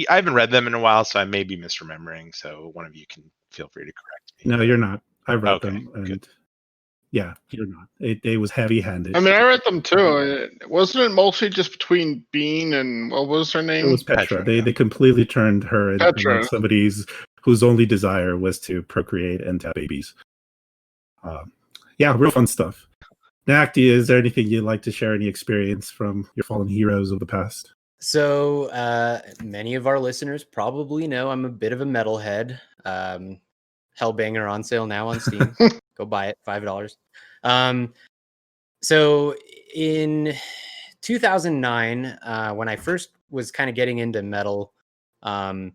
S2: I haven't read them in a while, so I may be misremembering. So one of you can feel free to correct me.
S1: No, you're not. I read them, and good. Yeah, you're not. It was heavy-handed.
S3: I mean, I read them too. Wasn't it mostly just between Bean and what was her name?
S1: It was Petra. They completely turned her into somebody whose only desire was to procreate and to have babies. Yeah, real fun stuff. Nack, is there anything you'd like to share? Any experience from your fallen heroes of the past?
S4: So many of our listeners probably know I'm a bit of a metalhead. Hellbanger on sale now on Steam. Go buy it, $5. So in 2009, when I first was kind of getting into metal, it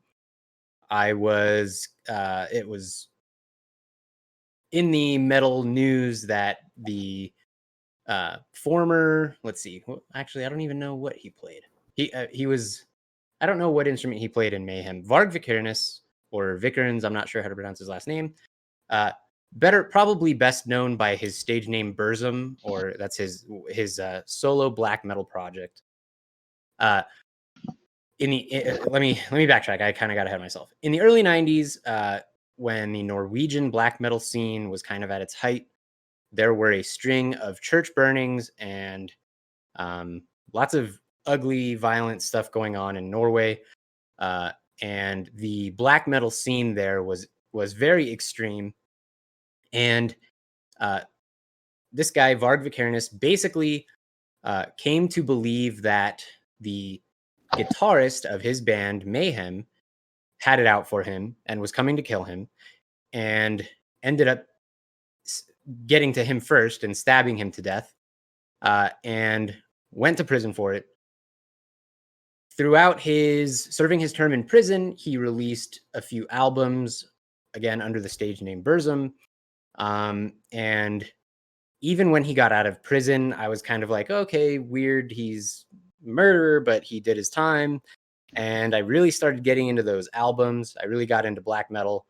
S4: was in the metal news that the former, actually, I don't even know what he played. He was, I don't know what instrument he played in Mayhem. Varg Vikernes, or Vikernes, I'm not sure how to pronounce his last name. Probably best known by his stage name Burzum, or that's his solo black metal project. Let me backtrack. I kind of got ahead of myself. In the early 90s, when the Norwegian black metal scene was kind of at its height, there were a string of church burnings and lots of ugly, violent stuff going on in Norway. And the black metal scene there was very extreme. And this guy, Varg Vikernes, basically came to believe that the guitarist of his band, Mayhem, had it out for him and was coming to kill him, and ended up getting to him first and stabbing him to death, and went to prison for it. Throughout serving his term in prison, he released a few albums, again under the stage name Burzum. And even when he got out of prison, I was kind of like, okay, weird, he's a murderer, but he did his time. And I really started getting into those albums. I really got into black metal.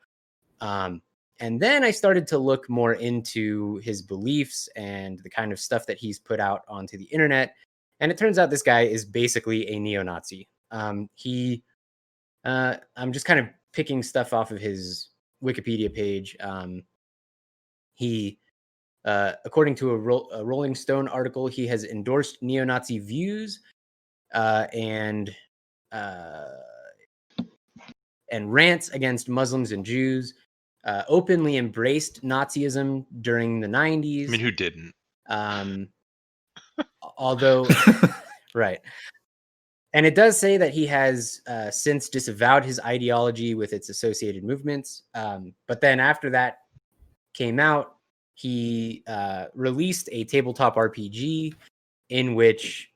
S4: And then I started to look more into his beliefs and the kind of stuff that he's put out onto the internet. And it turns out this guy is basically a neo-Nazi. I'm just kind of picking stuff off of his Wikipedia page. He, according to a Rolling Stone article, he has endorsed neo-Nazi views and rants against Muslims and Jews. Openly embraced Nazism during the 90s.
S2: I mean, who didn't?
S4: Although, right. And it does say that he has since disavowed his ideology with its associated movements. But then after that came out, he released a tabletop RPG in which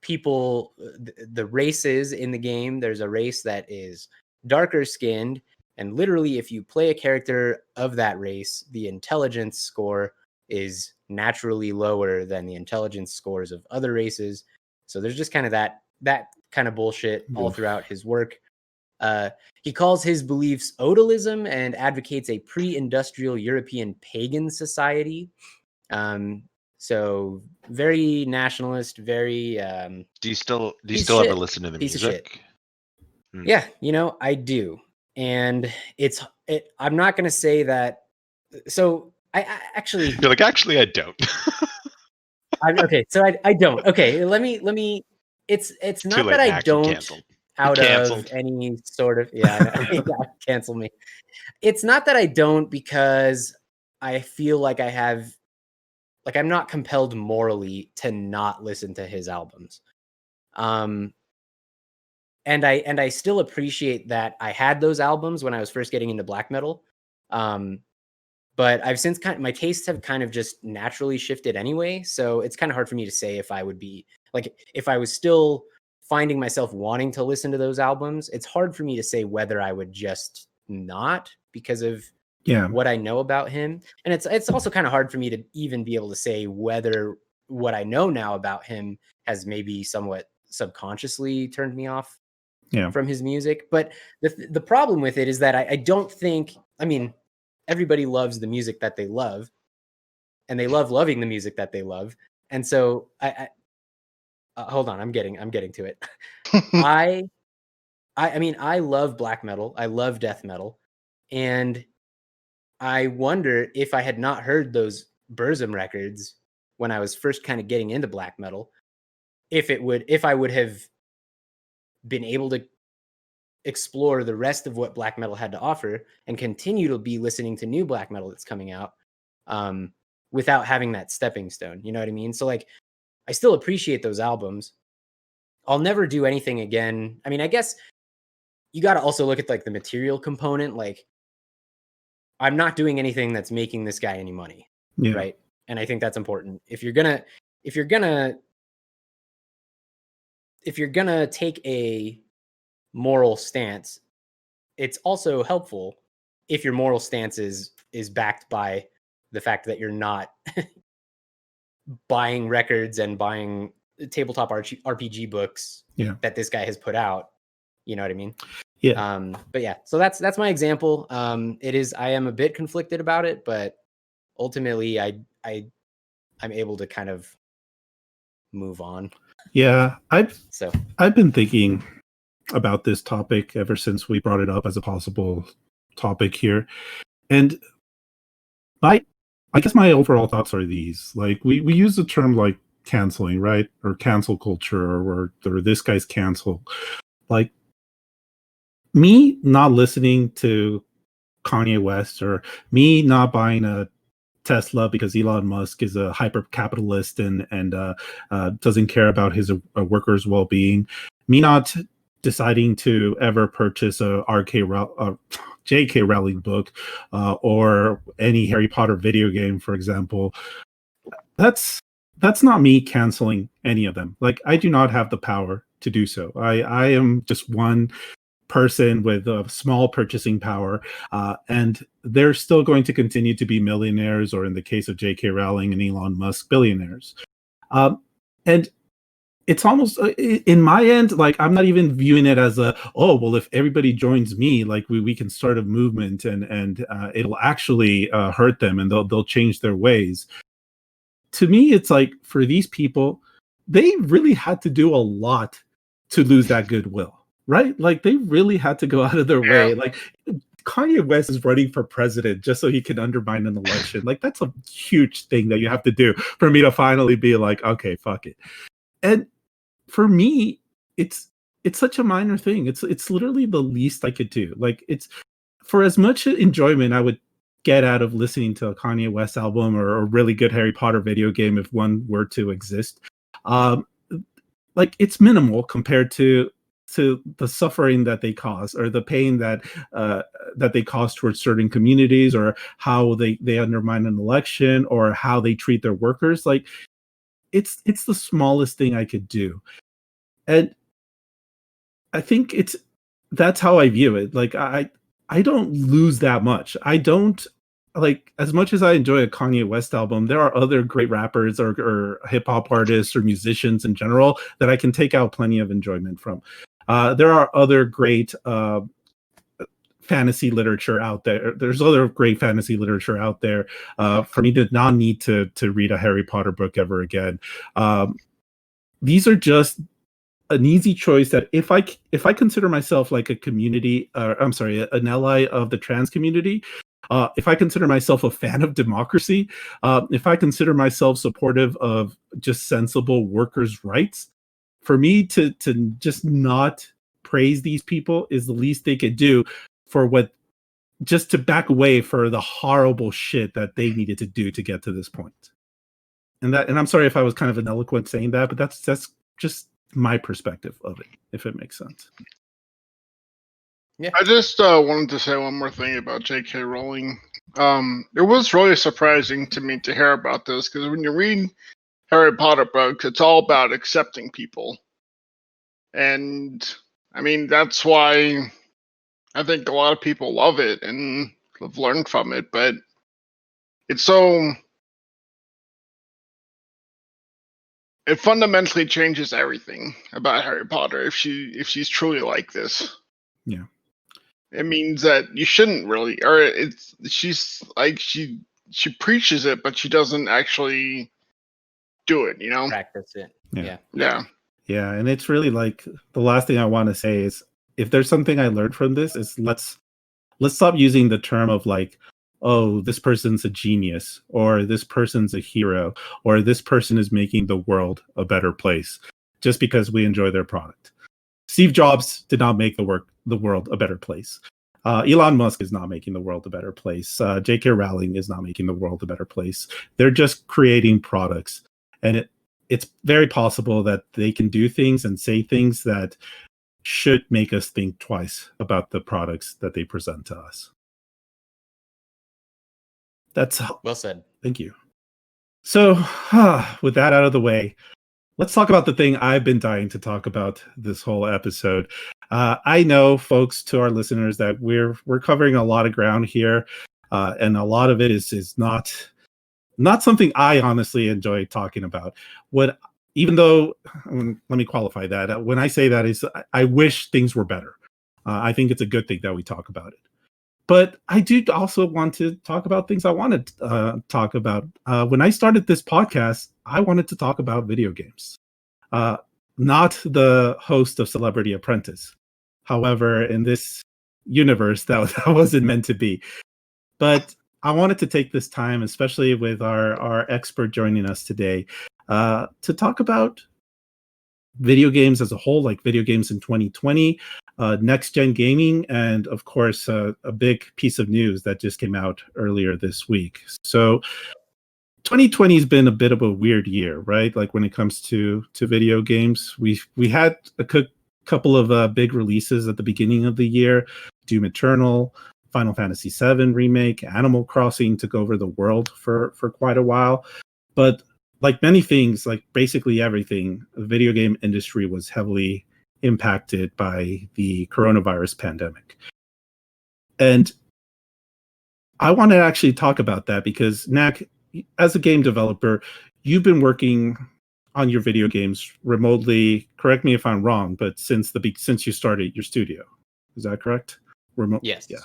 S4: people, the races in the game, there's a race that is darker skinned. And literally, if you play a character of that race, the intelligence score is naturally lower than the intelligence scores of other races. So there's just kind of that kind of bullshit all throughout his work. He calls his beliefs odalism and advocates a pre-industrial European pagan society. So very nationalist, very.
S2: Do you still ever listen to the music?
S4: Yeah, I do. And I'm not going to say that. So I actually,
S2: you're like, actually, I don't.
S4: Okay, so I don't. Okay, let me. It's
S2: Too
S4: not
S2: late,
S4: that I
S2: Nack. You
S4: don't
S2: canceled.
S4: out
S2: canceled.
S4: of any sort of I know, yeah, cancel me. It's not that I don't because I feel like I have like I'm not compelled morally to not listen to his albums. Um and I still appreciate that I had those albums when I was first getting into black metal. Um but I've since my tastes have kind of just naturally shifted anyway, so it's kind of hard for me to say if I would be like if I was still finding myself wanting to listen to those albums, it's hard for me to say whether I would just not because of
S1: Yeah.
S4: what I know about him. And it's also kind of hard for me to even be able to say whether what I know now about him has maybe somewhat subconsciously turned me off from his music. But the problem with it is that I don't think, I mean, everybody loves the music that they love and they love loving the music that they love. And so I hold on, I'm getting to it. I mean, I love black metal. I love death metal. And I wonder if I had not heard those Burzum records when I was first kind of getting into black metal, if I would have been able to explore the rest of what black metal had to offer and continue to be listening to new black metal that's coming out without having that stepping stone. You know what I mean? So like, I still appreciate those albums. I'll never do anything again. I mean, I guess you got to also look at like the material component. Like, I'm not doing anything that's making this guy any money, right? And I think that's important. If you're gonna take a moral stance, it's also helpful if your moral stance is backed by the fact that you're not buying records and buying tabletop RPG books that this guy has put out. You know what I mean?
S1: Yeah.
S4: But yeah, so that's my example. I am a bit conflicted about it, but ultimately I'm able to kind of move on.
S1: Yeah. I've been thinking about this topic ever since we brought it up as a possible topic here. And I guess my overall thoughts are these. Like we use the term like canceling, right? Or cancel culture or this guy's cancel. Like me not listening to Kanye West or me not buying a Tesla because Elon Musk is a hyper capitalist and doesn't care about his workers' well-being. Me not deciding to ever purchase a J.K. Rowling book or any Harry Potter video game, for example. That's not me canceling any of them. Like I do not have the power to do so. I am just one person with a small purchasing power, and they're still going to continue to be millionaires, or in the case of J.K. Rowling and Elon Musk, billionaires. And it's almost in my end, like I'm not even viewing it as if everybody joins me, like we can start a movement and it'll actually hurt them and they'll change their ways. To me, it's like for these people, they really had to do a lot to lose that goodwill. Right? Like they really had to go out of their way. Like Kanye West is running for president just so he can undermine an election. Like that's a huge thing that you have to do for me to finally be like, okay, fuck it. And for me, it's such a minor thing. It's literally the least I could do. Like it's for as much enjoyment I would get out of listening to a Kanye West album or a really good Harry Potter video game if one were to exist. Like it's minimal compared to the suffering that they cause or the pain that they cause towards certain communities or how they undermine an election or how they treat their workers. Like it's the smallest thing I could do. And I think that's how I view it. Like I don't lose that much. I don't like as much as I enjoy a Kanye West album, there are other great rappers or hip hop artists or musicians in general that I can take out plenty of enjoyment from. There are other great fantasy literature out there. There's other great fantasy literature out there for me to not need to read a Harry Potter book ever again. These are just an easy choice that if I consider myself like a community, an ally of the trans community, if I consider myself a fan of democracy, if I consider myself supportive of just sensible workers' rights, for me to just not praise these people is the least they could do for what just to back away for the horrible shit that they needed to do to get to this point. And I'm sorry if I was kind of ineloquent saying that, but that's just my perspective of it, if it makes sense.
S4: Yeah.
S3: I just wanted to say one more thing about J.K. Rowling. It was really surprising to me to hear about this, because when you read Harry Potter books, it's all about accepting people. And I mean, that's why I think a lot of people love it and have learned from it, but it's so, it fundamentally changes everything about Harry Potter if she's truly like this.
S1: Yeah.
S3: It means that you shouldn't really, or she's like, she preaches it, but she doesn't actually do it,
S4: Practice it.
S1: Yeah.
S3: Yeah.
S1: Yeah, and it's really like the last thing I want to say is, if there's something I learned from this, is let's stop using the term of like, oh, this person's a genius, or this person's a hero, or this person is making the world a better place just because we enjoy their product. Steve Jobs did not make the world a better place. Elon Musk is not making the world a better place. J.K. Rowling is not making the world a better place. They're just creating products, and it's very possible that they can do things and say things that should make us think twice about the products that they present to us. That's
S4: Well said.
S1: Thank you. So, with that out of the way, let's talk about the thing I've been dying to talk about this whole episode. I know, folks, to our listeners, that we're covering a lot of ground here, and a lot of it is not something I honestly enjoy talking about. Even though, let me qualify that. When I say that, is I wish things were better. I think it's a good thing that we talk about it. But I do also want to talk about things I want to talk about. When I started this podcast, I wanted to talk about video games, not the host of Celebrity Apprentice. However, in this universe, that wasn't meant to be. But I wanted to take this time, especially with our expert joining us today, to talk about video games as a whole, like video games in 2020, next gen gaming, and of course, a big piece of news that just came out earlier this week. So 2020 has been a bit of a weird year, right? Like when it comes to video games, we had a couple of big releases at the beginning of the year: Doom Eternal, Final Fantasy VII Remake, Animal Crossing took over the world for quite a while. But like many things, like basically everything, the video game industry was heavily impacted by the coronavirus pandemic. And I want to actually talk about that because, Nack, as a game developer, you've been working on your video games remotely. Correct me if I'm wrong, but since you started your studio, is that correct? Remote.
S4: Yes.
S1: Yeah.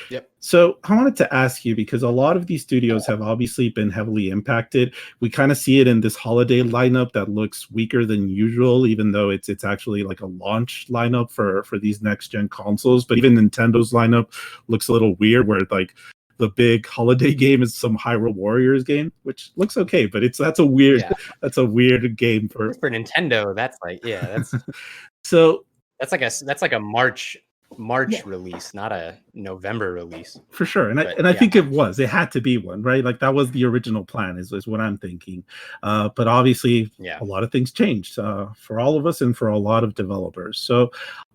S4: Yep.
S1: So I wanted to ask you, because a lot of these studios have obviously been heavily impacted. We kind of see it in this holiday lineup that looks weaker than usual, even though it's actually like a launch lineup for these next gen consoles. But even Nintendo's lineup looks a little weird, where like the big holiday game is some Hyrule Warriors game, which looks okay, but that's a weird game for
S4: Nintendo. That's like, yeah, that's
S1: so
S4: that's like a March release, not a November release.
S1: For sure. And I think it had to be one, right? Like that was the original plan is what I'm thinking. But obviously a lot of things changed for all of us and for a lot of developers. So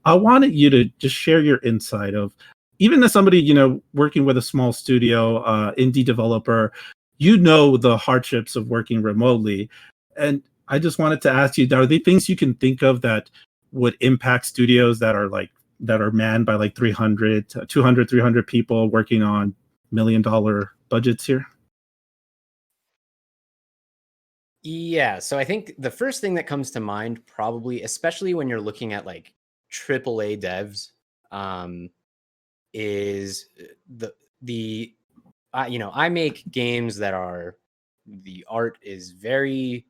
S1: I wanted you to just share your insight of, even as somebody, working with a small studio, indie developer, the hardships of working remotely. And I just wanted to ask you, are there things you can think of that would impact studios that are manned by like 200, 300 people working on $1 million budgets here?
S4: Yeah, so I think the first thing that comes to mind, probably, especially when you're looking at like AAA devs, is I make games that the art is very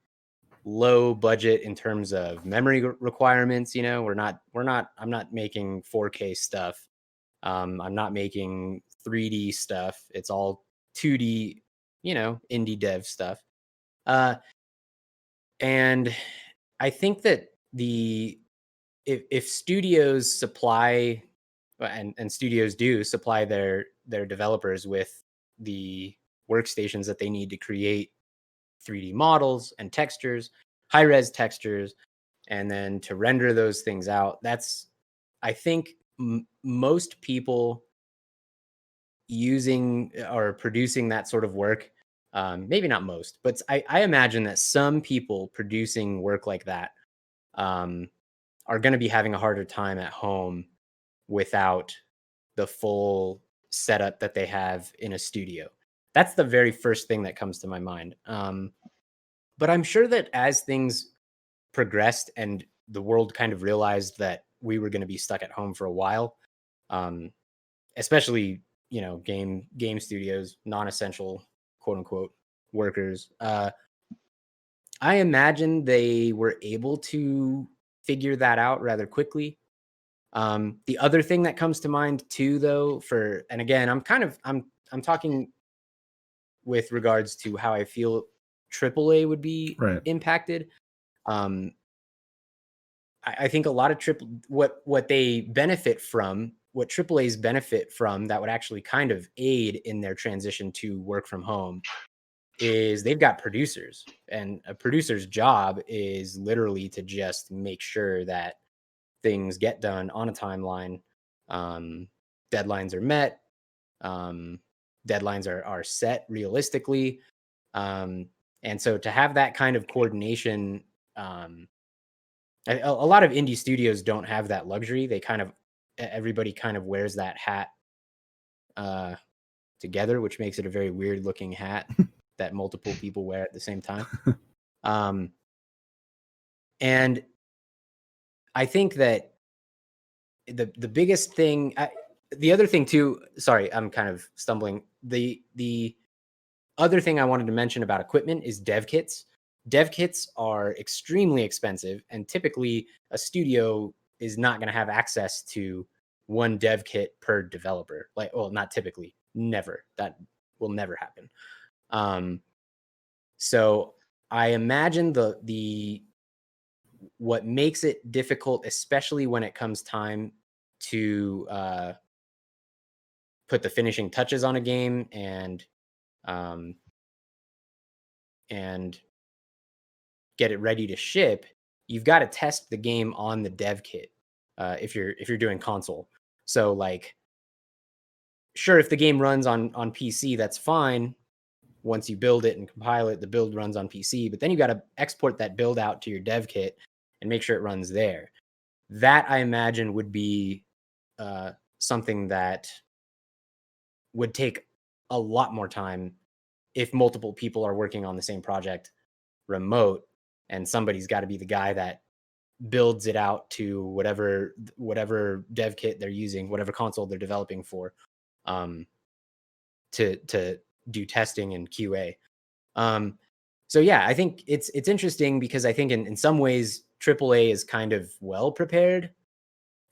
S4: low budget in terms of memory requirements. I'm not making 4K stuff. I'm not making 3D stuff. It's all 2D, indie dev stuff. And I think that if studios supply and studios do supply their developers with the workstations that they need to create 3D models and textures, high res textures, and then to render those things out, that's, I think, most people using or producing that sort of work, maybe not most, but I imagine that some people producing work like that are going to be having a harder time at home without the full setup that they have in a studio. That's the very first thing that comes to my mind. But I'm sure that as things progressed and the world kind of realized that we were going to be stuck at home for a while, especially game studios, non-essential quote unquote workers, I imagine they were able to figure that out rather quickly. The other thing that comes to mind too, though, and again, I'm talking with regards to how I feel AAA would be impacted. I think a lot of what they benefit from, what AAA's benefit from, that would actually kind of aid in their transition to work from home, is they've got producers, and a producer's job is literally to just make sure that things get done on a timeline, deadlines are met, deadlines are set realistically, and so to have that kind of coordination, a lot of indie studios don't have that luxury. Everybody kind of wears that hat together, which makes it a very weird looking hat that multiple people wear at the same time. And I think that the biggest thing, the other thing too, sorry, I'm kind of stumbling. The other thing I wanted to mention about equipment is dev kits. Dev kits are extremely expensive, and typically a studio is not going to have access to one dev kit per developer. Not typically, never. That will never happen. So I imagine what makes it difficult, especially when it comes time to put the finishing touches on a game and get it ready to ship, you've got to test the game on the dev kit if you're doing console. So sure, if the game runs on PC, that's fine. Once you build it and compile it, the build runs on PC, but then you got to export that build out to your dev kit and make sure it runs there. That, I imagine, would be something that would take a lot more time if multiple people are working on the same project remote, and somebody's got to be the guy that builds it out to whatever dev kit they're using, whatever console they're developing for, to do testing and QA. So yeah, I think it's interesting because I think in some ways AAA is kind of well prepared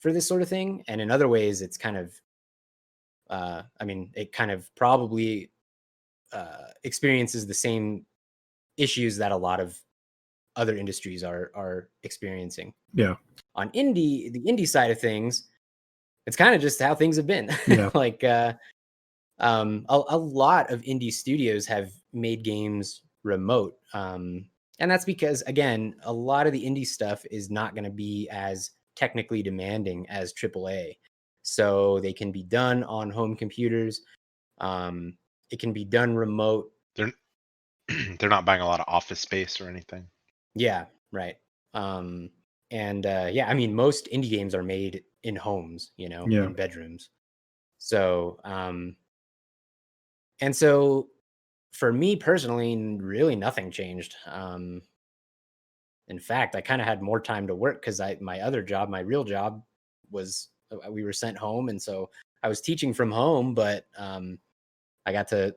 S4: for this sort of thing, and in other ways it's kind of it kind of probably experiences the same issues that a lot of other industries are experiencing.
S1: Yeah.
S4: On the indie side of things, it's kind of just how things have been.
S1: Yeah.
S4: A lot of indie studios have made games remote. And that's because, again, a lot of the indie stuff is not going to be as technically demanding as AAA. So they can be done on home computers. It can be done remote.
S2: They're not buying a lot of office space or anything.
S4: Yeah, right. Most indie games are made in homes, in bedrooms. So, and so for me personally, really nothing changed. In fact, I kind of had more time to work because my real job was, we were sent home. And so I was teaching from home, but I got to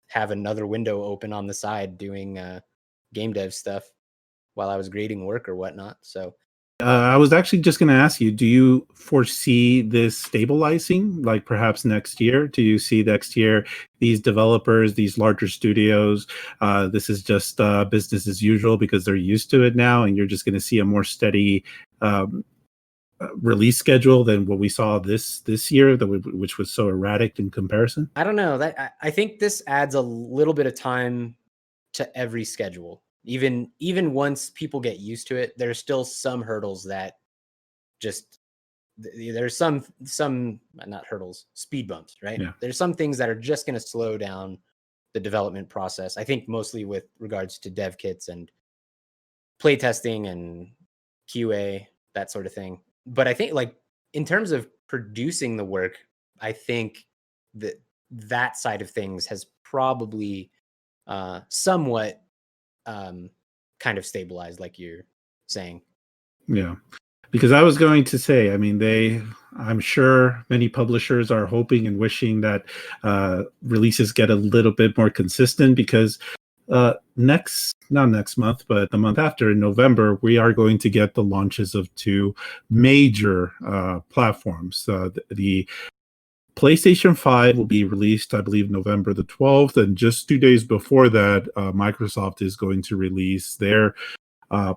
S4: have another window open on the side doing game dev stuff while I was grading work or whatnot. So
S1: I was actually just going to ask you, do you foresee this stabilizing, like perhaps next year? Do you see next year these developers, these larger studios, this is just business as usual because they're used to it now, and you're just going to see a more steady release schedule than what we saw this year, which was so erratic in comparison?
S4: I don't know. I think this adds a little bit of time to every schedule. Even once people get used to it, there's still some hurdles that just there's some not hurdles, speed bumps, right?
S1: Yeah.
S4: There's some things that are just going to slow down the development process. I think mostly with regards to dev kits and playtesting and QA, that sort of thing. But I think like in terms of producing the work, I think that side of things has probably somewhat kind of stabilized, like you're saying.
S1: Yeah. Because I was going to say, I mean, I'm sure many publishers are hoping and wishing that releases get a little bit more consistent, because not next month, but the month after, in November, we are going to get the launches of two major platforms. The PlayStation 5 will be released, I believe, November the 12th, and just 2 days before that, Microsoft is going to release their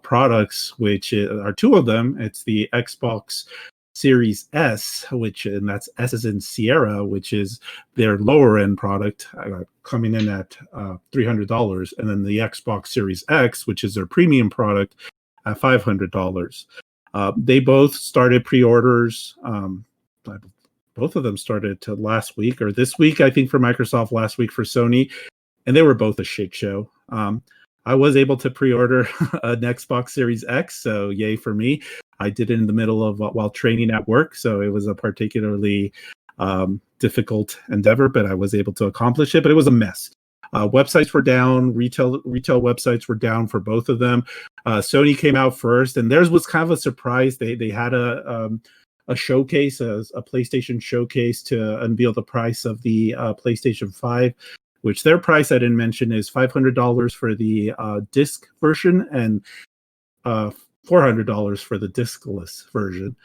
S1: products, which are two of them. It's the Xbox Series S, and that's S as in Sierra, which is their lower end product, coming in at $300, and then the Xbox Series X, which is their premium product, at $500. They both started pre-orders. Both of them started to last week or this week, I think, for Microsoft, last week for Sony, and they were both a shit show. I was able to pre-order an Xbox Series X, so yay for me. I did it in the middle of while training at work, so it was a particularly difficult endeavor, but I was able to accomplish it. But it was a mess. Websites were down. Retail websites were down for both of them. Sony came out first, and theirs was kind of a surprise. They had a showcase, a PlayStation showcase, to unveil the price of the PlayStation 5, which their price, I didn't mention, is $500 for the disc version and $400 for the discless version.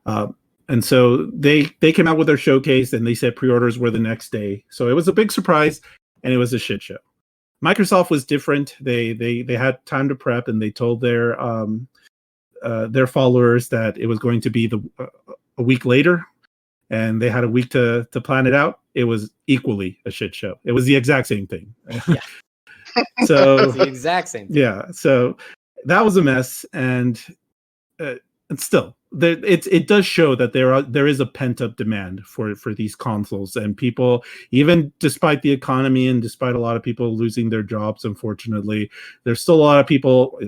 S1: And so they came out with their showcase, and they said pre-orders were the next day. So it was a big surprise, and it was a shit show. Microsoft was different. They had time to prep, and they told their followers that it was going to be a week later, and they had a week to plan it out. It was equally a shit show. It was the exact same thing.
S4: Yeah.
S1: So
S4: It's the exact same thing.
S1: yeah, so that was a mess, and still, it does show that there is a pent up demand for these consoles, and people, even despite the economy and despite a lot of people losing their jobs, unfortunately, there's still a lot of people.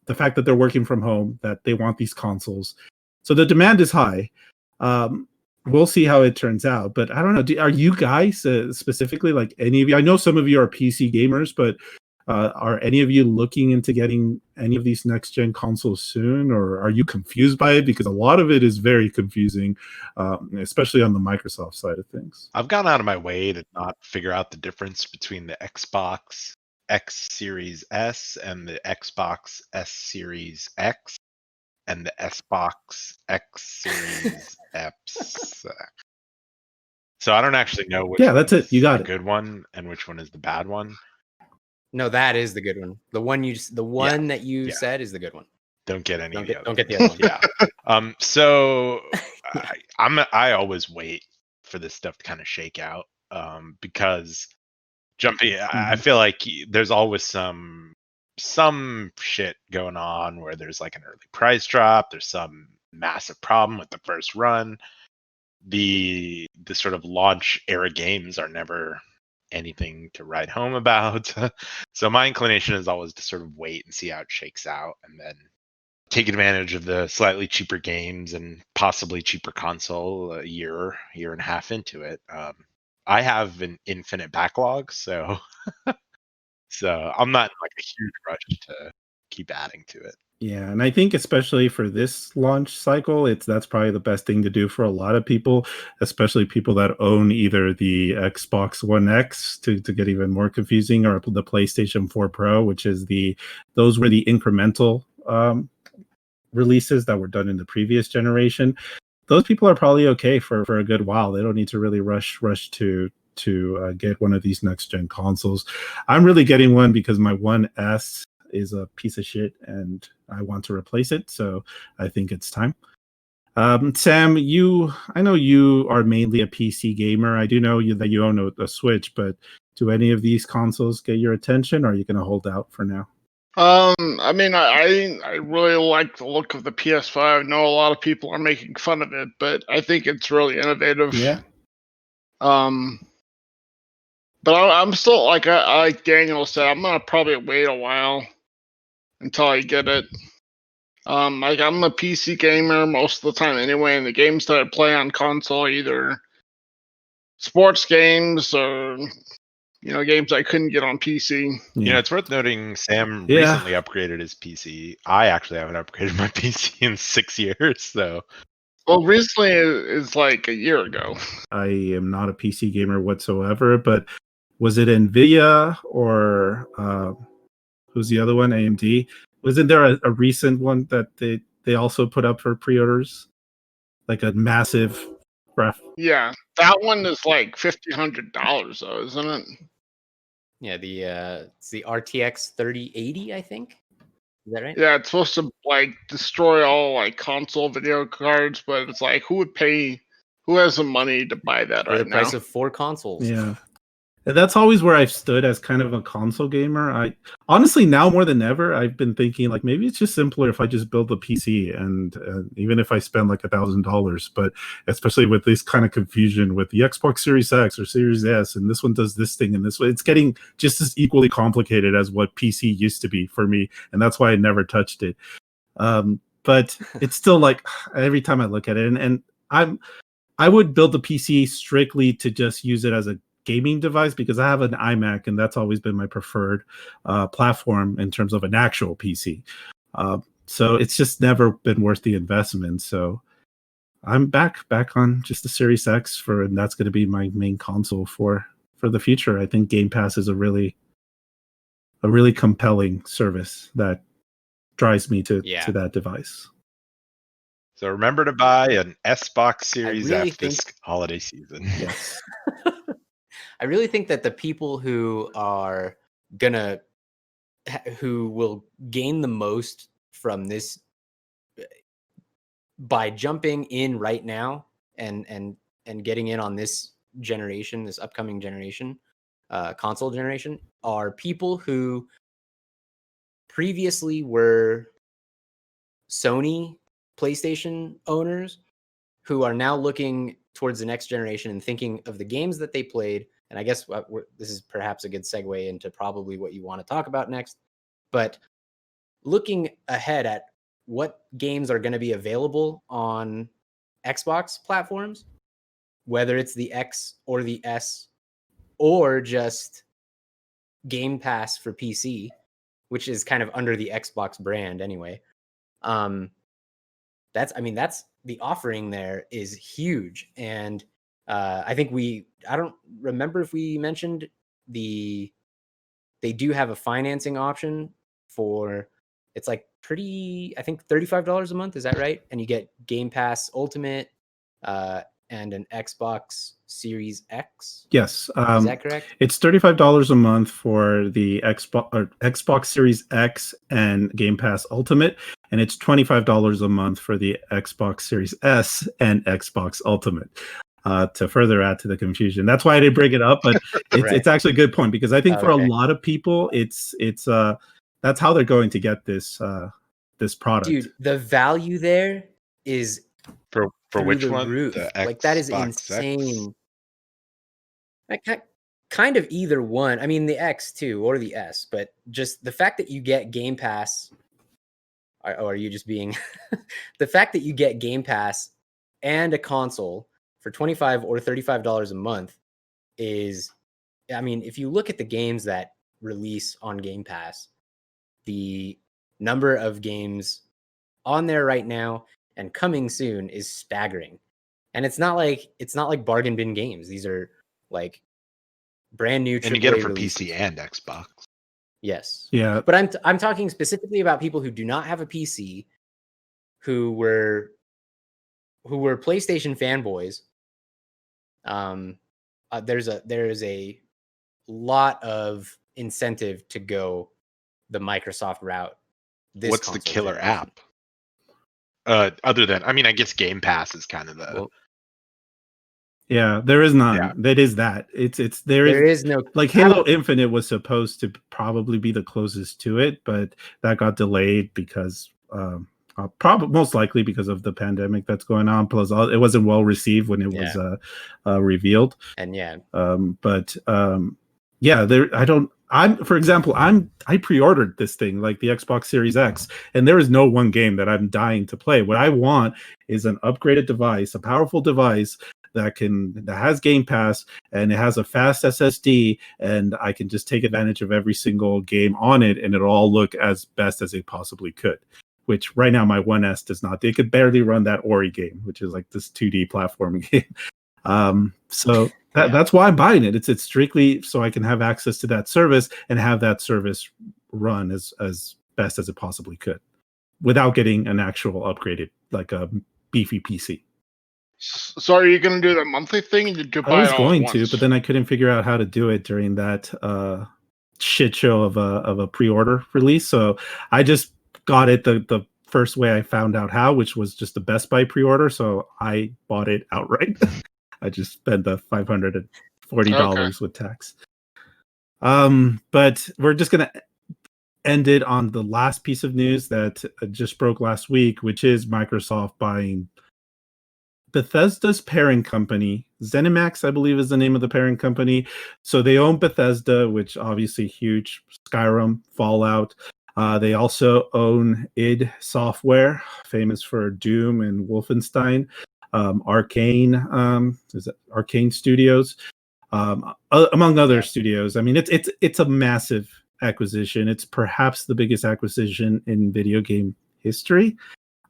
S1: The fact that they're working from home, that they want these consoles, so the demand is high. We'll see how it turns out, but I don't know. Are you guys specifically, like any of you? I know some of you are PC gamers, but are any of you looking into getting any of these next gen consoles soon, or are you confused by it? Because a lot of it is very confusing, especially on the Microsoft side of things.
S2: I've gone out of my way to not figure out the difference between the Xbox X Series S and the Xbox S Series X and the Xbox X Series X. So I don't actually know which
S1: that's it. You got
S2: the
S1: it.
S2: good one and which one is the bad one.
S4: No, that is the good one. The one that you said is the good one.
S2: Don't get any.
S4: Don't get the other one.
S2: Yeah. So
S4: Yeah.
S2: I always wait for this stuff to kind of shake out. Because jumping, I feel like there's always some shit going on where there's like an early price drop. There's some massive problem with the first run. The sort of launch era games are never anything to write home about. So my inclination is always to sort of wait and see how it shakes out, and then take advantage of the slightly cheaper games and possibly cheaper console a year and a half into it. I have an infinite backlog, so I'm not in like a huge rush to keep adding to it.
S1: Yeah, and I think especially for this launch cycle, that's probably the best thing to do for a lot of people, especially people that own either the Xbox One X, to get even more confusing, or the PlayStation 4 Pro, which is those were the incremental releases that were done in the previous generation, those people are probably okay for a good while. They don't need to really rush to get one of these next gen consoles. I'm really getting one because my One S is a piece of shit and I want to replace it. So I think it's time. Sam, I know you are mainly a PC gamer. I do know that you own a Switch, but do any of these consoles get your attention, or are you going to hold out for now?
S3: I mean, I really like the look of the PS5. I know a lot of people are making fun of it, but I think it's really innovative.
S1: Yeah.
S3: But I'm still like Daniel said, I'm gonna probably wait a while until I get it. Like I'm a PC gamer most of the time anyway, and the games that I play on console are either sports games or games I couldn't get on PC.
S2: You know, it's worth noting Sam
S1: Yeah.
S2: recently upgraded his PC. I actually haven't upgraded my PC in 6 years, so.
S3: Well, recently is like a year ago.
S1: I am not a PC gamer whatsoever, but was it Nvidia or who's the other one? AMD? Wasn't there a recent one that they also put up for pre-orders? Like a massive
S3: Yeah, that one is like $1,500 though, isn't it?
S4: Yeah, it's the RTX 3080, I think. Is that right?
S3: Yeah, it's supposed to like destroy all like console video cards, but it's like who has the money to buy that
S4: For
S3: right
S4: the
S3: now?
S4: price of 4 consoles.
S1: Yeah. And that's always where I've stood as kind of a console gamer. I honestly, now more than ever, I've been thinking like maybe it's just simpler if I just build a PC, and even if I spend like $1,000. But especially with this kind of confusion with the Xbox Series X or Series S, and this one does this thing and this way, it's getting just as equally complicated as what PC used to be for me, and that's why I never touched it. But it's still like every time I look at it, and I would build the PC strictly to just use it as a gaming device because I have an iMac and that's always been my preferred platform in terms of an actual PC. So it's just never been worth the investment. So I'm back on just the Series X and that's going to be my main console for the future. I think Game Pass is a really compelling service that drives me to that device.
S2: So remember to buy an Xbox Series
S4: really
S2: F this holiday season.
S1: Yes.
S4: I really think that the people who will gain the most from this by jumping in right now and getting in on this generation, this upcoming generation, console generation, are people who previously were Sony PlayStation owners who are now looking towards the next generation and thinking of the games that they played. And I guess this is perhaps a good segue into probably what you want to talk about next. But looking ahead at what games are going to be available on Xbox platforms, whether it's the X or the S, or just Game Pass for PC, which is kind of under the Xbox brand anyway. That's the offering there is huge. And I think I don't remember if we mentioned they do have a financing option for, it's like I think $35 a month. Is that right? And you get Game Pass Ultimate and an Xbox Series X.
S1: Yes.
S4: Is that correct?
S1: It's $35 a month for the Xbox Series X and Game Pass Ultimate, and it's $25 a month for the Xbox Series S and Xbox Ultimate. To further add to the confusion, that's why I didn't bring it up, but it's actually a good point because I think for a lot of people, it's that's how they're going to get this product.
S4: Dude, the value there is
S2: for which
S4: the
S2: one?
S4: Roof.
S2: The
S4: like that is insane. Kind of either one. I mean, the X too, or the S, but just the fact that you get Game Pass. Or are you just being the fact that you get Game Pass and a console for $25 or $35 a month is, I mean, if you look at the games that release on Game Pass, the number of games on there right now and coming soon is staggering. And it's not like bargain bin games. These are like brand new AAA
S2: and you get it for
S4: releases.
S2: PC and Xbox.
S4: Yes.
S1: Yeah.
S4: But I'm talking specifically about people who do not have a PC who were PlayStation fanboys, there's a lot of incentive to go the Microsoft route.
S2: What's the
S4: console
S2: killer
S4: generation.
S2: app? Other than, I mean, I guess Game Pass is kind of the.
S4: Well,
S1: Yeah, there is none.
S2: Yeah.
S1: That is that. There
S4: there
S1: is
S4: is no
S1: like Halo Infinite was supposed to probably be the closest to it, but that got delayed because probably most likely because of the pandemic that's going on. Plus, it wasn't well received when it was revealed.
S4: And yeah,
S1: yeah, there. For example, I pre-ordered this thing, like the Xbox Series X, and there is no one game that I'm dying to play. What I want is an upgraded device, a powerful device that has Game Pass, and it has a fast SSD, and I can just take advantage of every single game on it, and it'll all look as best as it possibly could. Which right now my 1S does not. They could barely run that Ori game, which is like this 2D platforming game. So that's why I'm buying it. It's strictly so I can have access to that service and have that service run as best as it possibly could, without getting an actual upgraded, like a beefy PC.
S3: So are you going to do the monthly thing? And you buy
S1: I was
S3: it all
S1: going
S3: at
S1: to,
S3: once?
S1: but then I couldn't figure out how to do it during that shit show of a pre-order release. So I just got it the first way I found out how, which was just the Best Buy pre-order. So I bought it outright. I just spent the $540 with tax. But we're just gonna end it on the last piece of news that just broke last week, which is Microsoft buying Bethesda's parent company. ZeniMax, I believe, is the name of the parent company. So they own Bethesda, which obviously huge. Skyrim, Fallout. They also own id Software, famous for Doom and Wolfenstein. Arcane, is it Arcane Studios, among other studios. I mean, it's a massive acquisition. It's perhaps the biggest acquisition in video game history.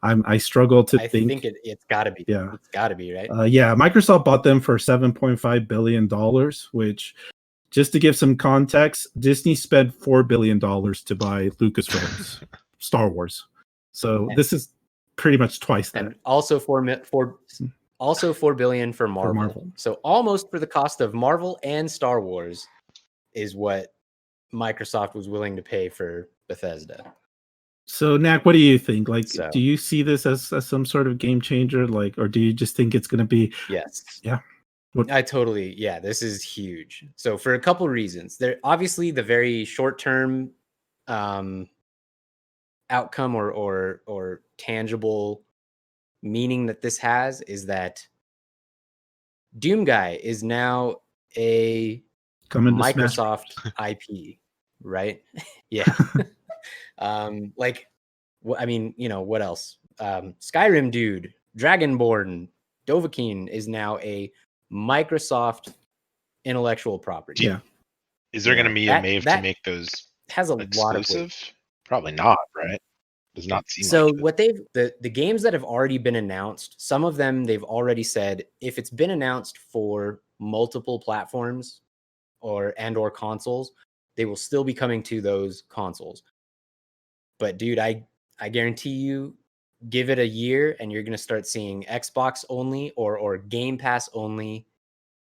S1: I struggle to think.
S4: I think it's got to be.
S1: Yeah,
S4: it's got to be, right?
S1: Yeah, Microsoft bought them for $7.5 billion, which, just to give some context, Disney spent $4 billion to buy Lucasfilm's Star Wars. So this is pretty much twice that.
S4: And also $4 billion for Marvel. So almost for the cost of Marvel and Star Wars is what Microsoft was willing to pay for Bethesda.
S1: So Nack, what do you think? Like, do you see this as some sort of game changer? Like, or do you just think it's going to be?
S4: Yes.
S1: Yeah.
S4: This is huge. So for a couple reasons, there obviously the very short-term outcome or tangible meaning that this has is that Doom Guy is now a Microsoft IP, right? Yeah. I mean, what else? Skyrim dude, Dragonborn, Dovahkiin is now a Microsoft intellectual property.
S1: Yeah.
S2: Is there going to be a Mave to make those
S4: has a
S2: exclusive?
S4: Lot of weight.
S2: Probably not, right? Does not seem
S4: so
S2: like it.
S4: What the games that have already been announced, some of them they've already said if it's been announced for multiple platforms or consoles, they will still be coming to those consoles. But dude, I guarantee you, give it a year and you're going to start seeing Xbox only or Game Pass only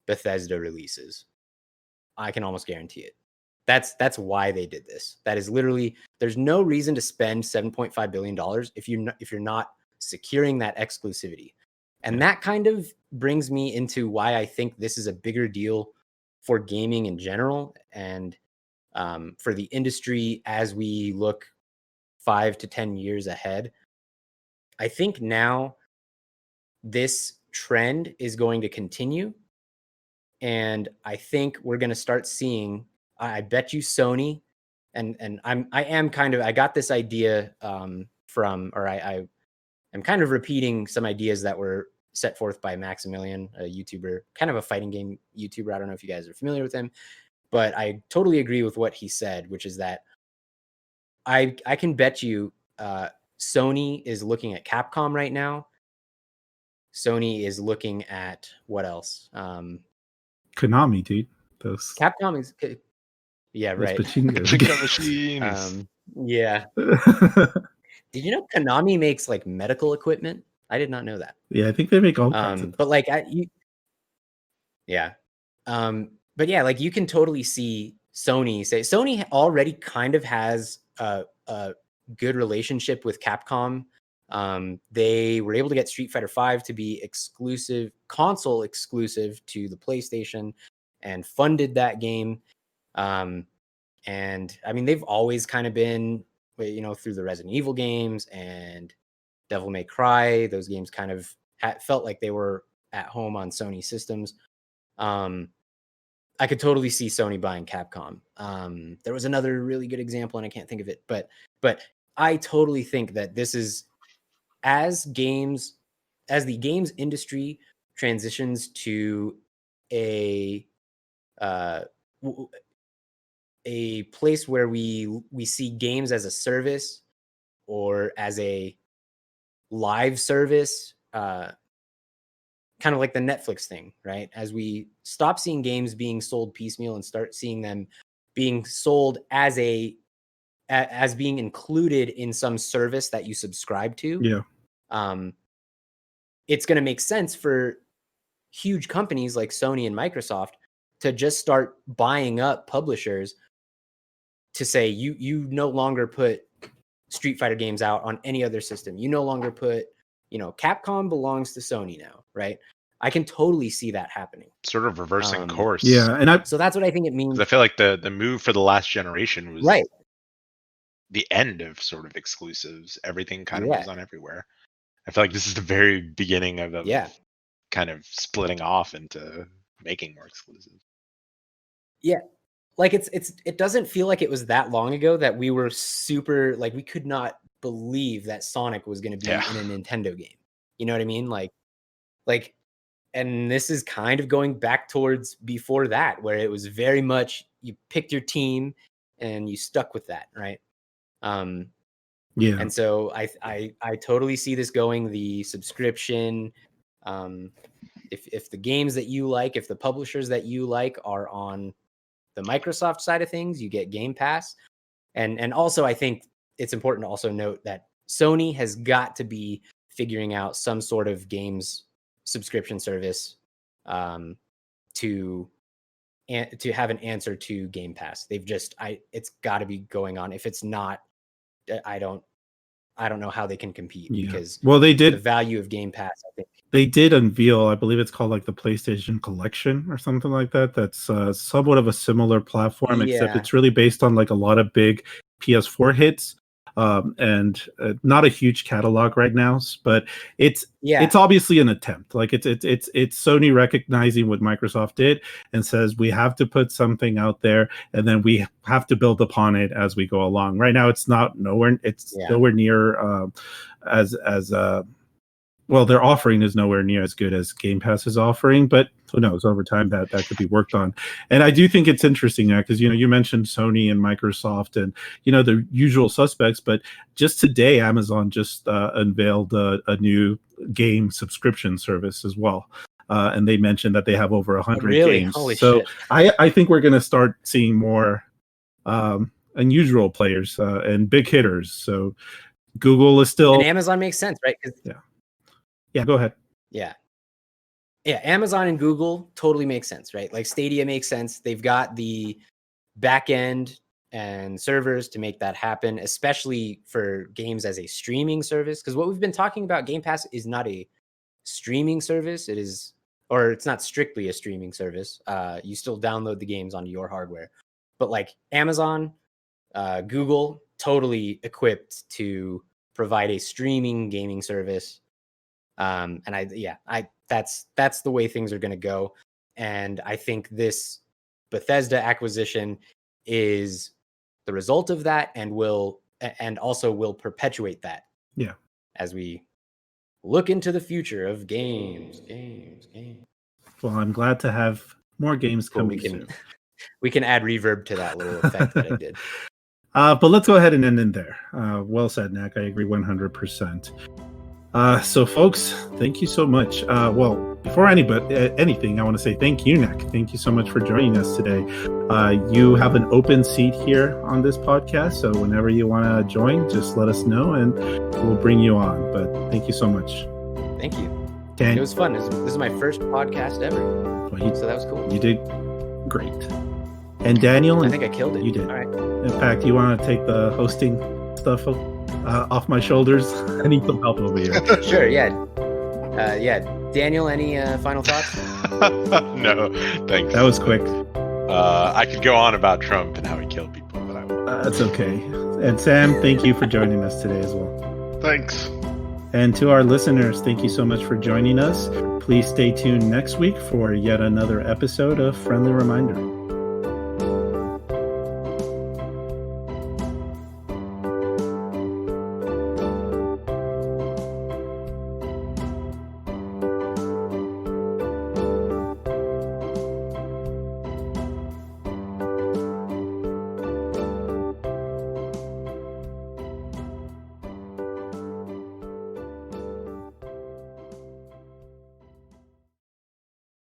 S4: Bethesda releases. I can almost guarantee it. That's why they did this. That is literally, there's no reason to spend $7.5 billion if you're not securing that exclusivity. And that kind of brings me into why I think this is a bigger deal for gaming in general and for the industry as we look 5 to 10 years ahead. I think now this trend is going to continue. And I think we're going to start seeing, I bet you Sony, and I got this idea I'm kind of repeating some ideas that were set forth by Maximilian, a YouTuber, kind of a fighting game YouTuber. I don't know if you guys are familiar with him, but I totally agree with what he said, which is that I can bet you Sony is looking at Capcom right now. Sony is looking at what else?
S1: Konami, dude. Those
S4: Capcom is, yeah, right.
S2: Pachinko machines.
S4: Yeah. Did you know Konami makes like medical equipment? I did not know that.
S1: Yeah, I think they make all kinds of.
S4: But like, yeah. But yeah, like you can totally see Sony already kind of has a good relationship with Capcom. They were able to get Street Fighter V to be console exclusive to the PlayStation, and funded that game. And I mean, they've always kind of been, through the Resident Evil games and Devil May Cry, those games kind of felt like they were at home on Sony systems. I could totally see Sony buying Capcom. There was another really good example, and I can't think of it, but I totally think that this is, as the games industry transitions to a place where we see games as a service or as a live service, kind of like the Netflix thing, right? As we stop seeing games being sold piecemeal and start seeing them being sold as being included in some service that you subscribe to.
S1: Yeah.
S4: It's going to make sense for huge companies like Sony and Microsoft to just start buying up publishers to say, you no longer put Street Fighter games out on any other system. You no longer put, Capcom belongs to Sony now, right? I can totally see that happening.
S2: Sort of reversing course.
S1: Yeah, and
S4: so that's what I think it means.
S2: I feel like the move for the last generation was
S4: right.
S2: The end of sort of exclusives. Everything kind of was on everywhere. I feel like this is the very beginning of kind of splitting off into making more exclusives.
S4: Yeah. Like it doesn't feel like it was that long ago that we were super, like, we could not believe that Sonic was going to be in a Nintendo game. You know what I mean? Like, and this is kind of going back towards before that, where it was very much, you picked your team and you stuck with that. Right.
S1: Yeah.
S4: And so I totally see this going the subscription. If the games that you like, if the publishers that you like are on the Microsoft side of things, you get Game Pass. And also, I think it's important to also note that Sony has got to be figuring out some sort of games subscription service to have an answer to Game Pass. It's got to be going on. If it's not, I don't know how they can compete, because
S1: they did
S4: the value of Game Pass, I think.
S1: They did unveil, I believe it's called like the PlayStation Collection or something like that. That's somewhat of a similar platform, except it's really based on like a lot of big PS4 hits, and not a huge catalog right now. But it's obviously an attempt. Like it's Sony recognizing what Microsoft did and says we have to put something out there, and then we have to build upon it as we go along. Right now, it's nowhere near as well, their offering is nowhere near as good as Game Pass is offering, but who knows? Over time, that could be worked on. And I do think it's interesting now because you mentioned Sony and Microsoft and the usual suspects, but just today, Amazon just unveiled a new game subscription service as well, and they mentioned that they have over 100 games.
S4: Holy
S1: so
S4: shit.
S1: I think we're going to start seeing more unusual players and big hitters. So Google is still,
S4: and Amazon makes sense, right?
S1: Yeah, go ahead.
S4: Yeah, Amazon and Google totally makes sense, right? Like Stadia makes sense. They've got the back end and servers to make that happen, especially for games as a streaming service. Because what we've been talking about, Game Pass is not a streaming service. It's not strictly a streaming service. You still download the games onto your hardware. But like Amazon, Google, totally equipped to provide a streaming gaming service. And that's the way things are going to go. And I think this Bethesda acquisition is the result of that, and also will perpetuate that.
S1: Yeah.
S4: As we look into the future of games.
S1: Well, I'm glad to have more games coming soon.
S4: We can add reverb to that little effect that I did.
S1: But let's go ahead and end in there. Well said, Nack. I agree 100%. So, folks, thank you so much. Well, before anything, I want to say thank you, Nack. Thank you so much for joining us today. You have an open seat here on this podcast, so whenever you want to join, just let us know, and we'll bring you on. But thank you so much.
S4: Thank you.
S1: Dan,
S4: It was fun. This is my first podcast ever,
S1: well,
S4: so that was cool.
S1: you did great. And Daniel,
S4: I think I killed it.
S1: you did.
S4: All right.
S1: In fact, you want to take the hosting stuff off my shoulders? I need some help over here.
S4: Sure. Yeah. Daniel, any final thoughts?
S2: No, thanks.
S1: That was quick.
S2: I could go on about Trump and how he killed people, but I won't.
S1: That's okay. And Sam, thank you for joining us today as well.
S3: Thanks.
S1: And to our listeners, thank you so much for joining us. Please stay tuned next week for yet another episode of Friendly Reminder.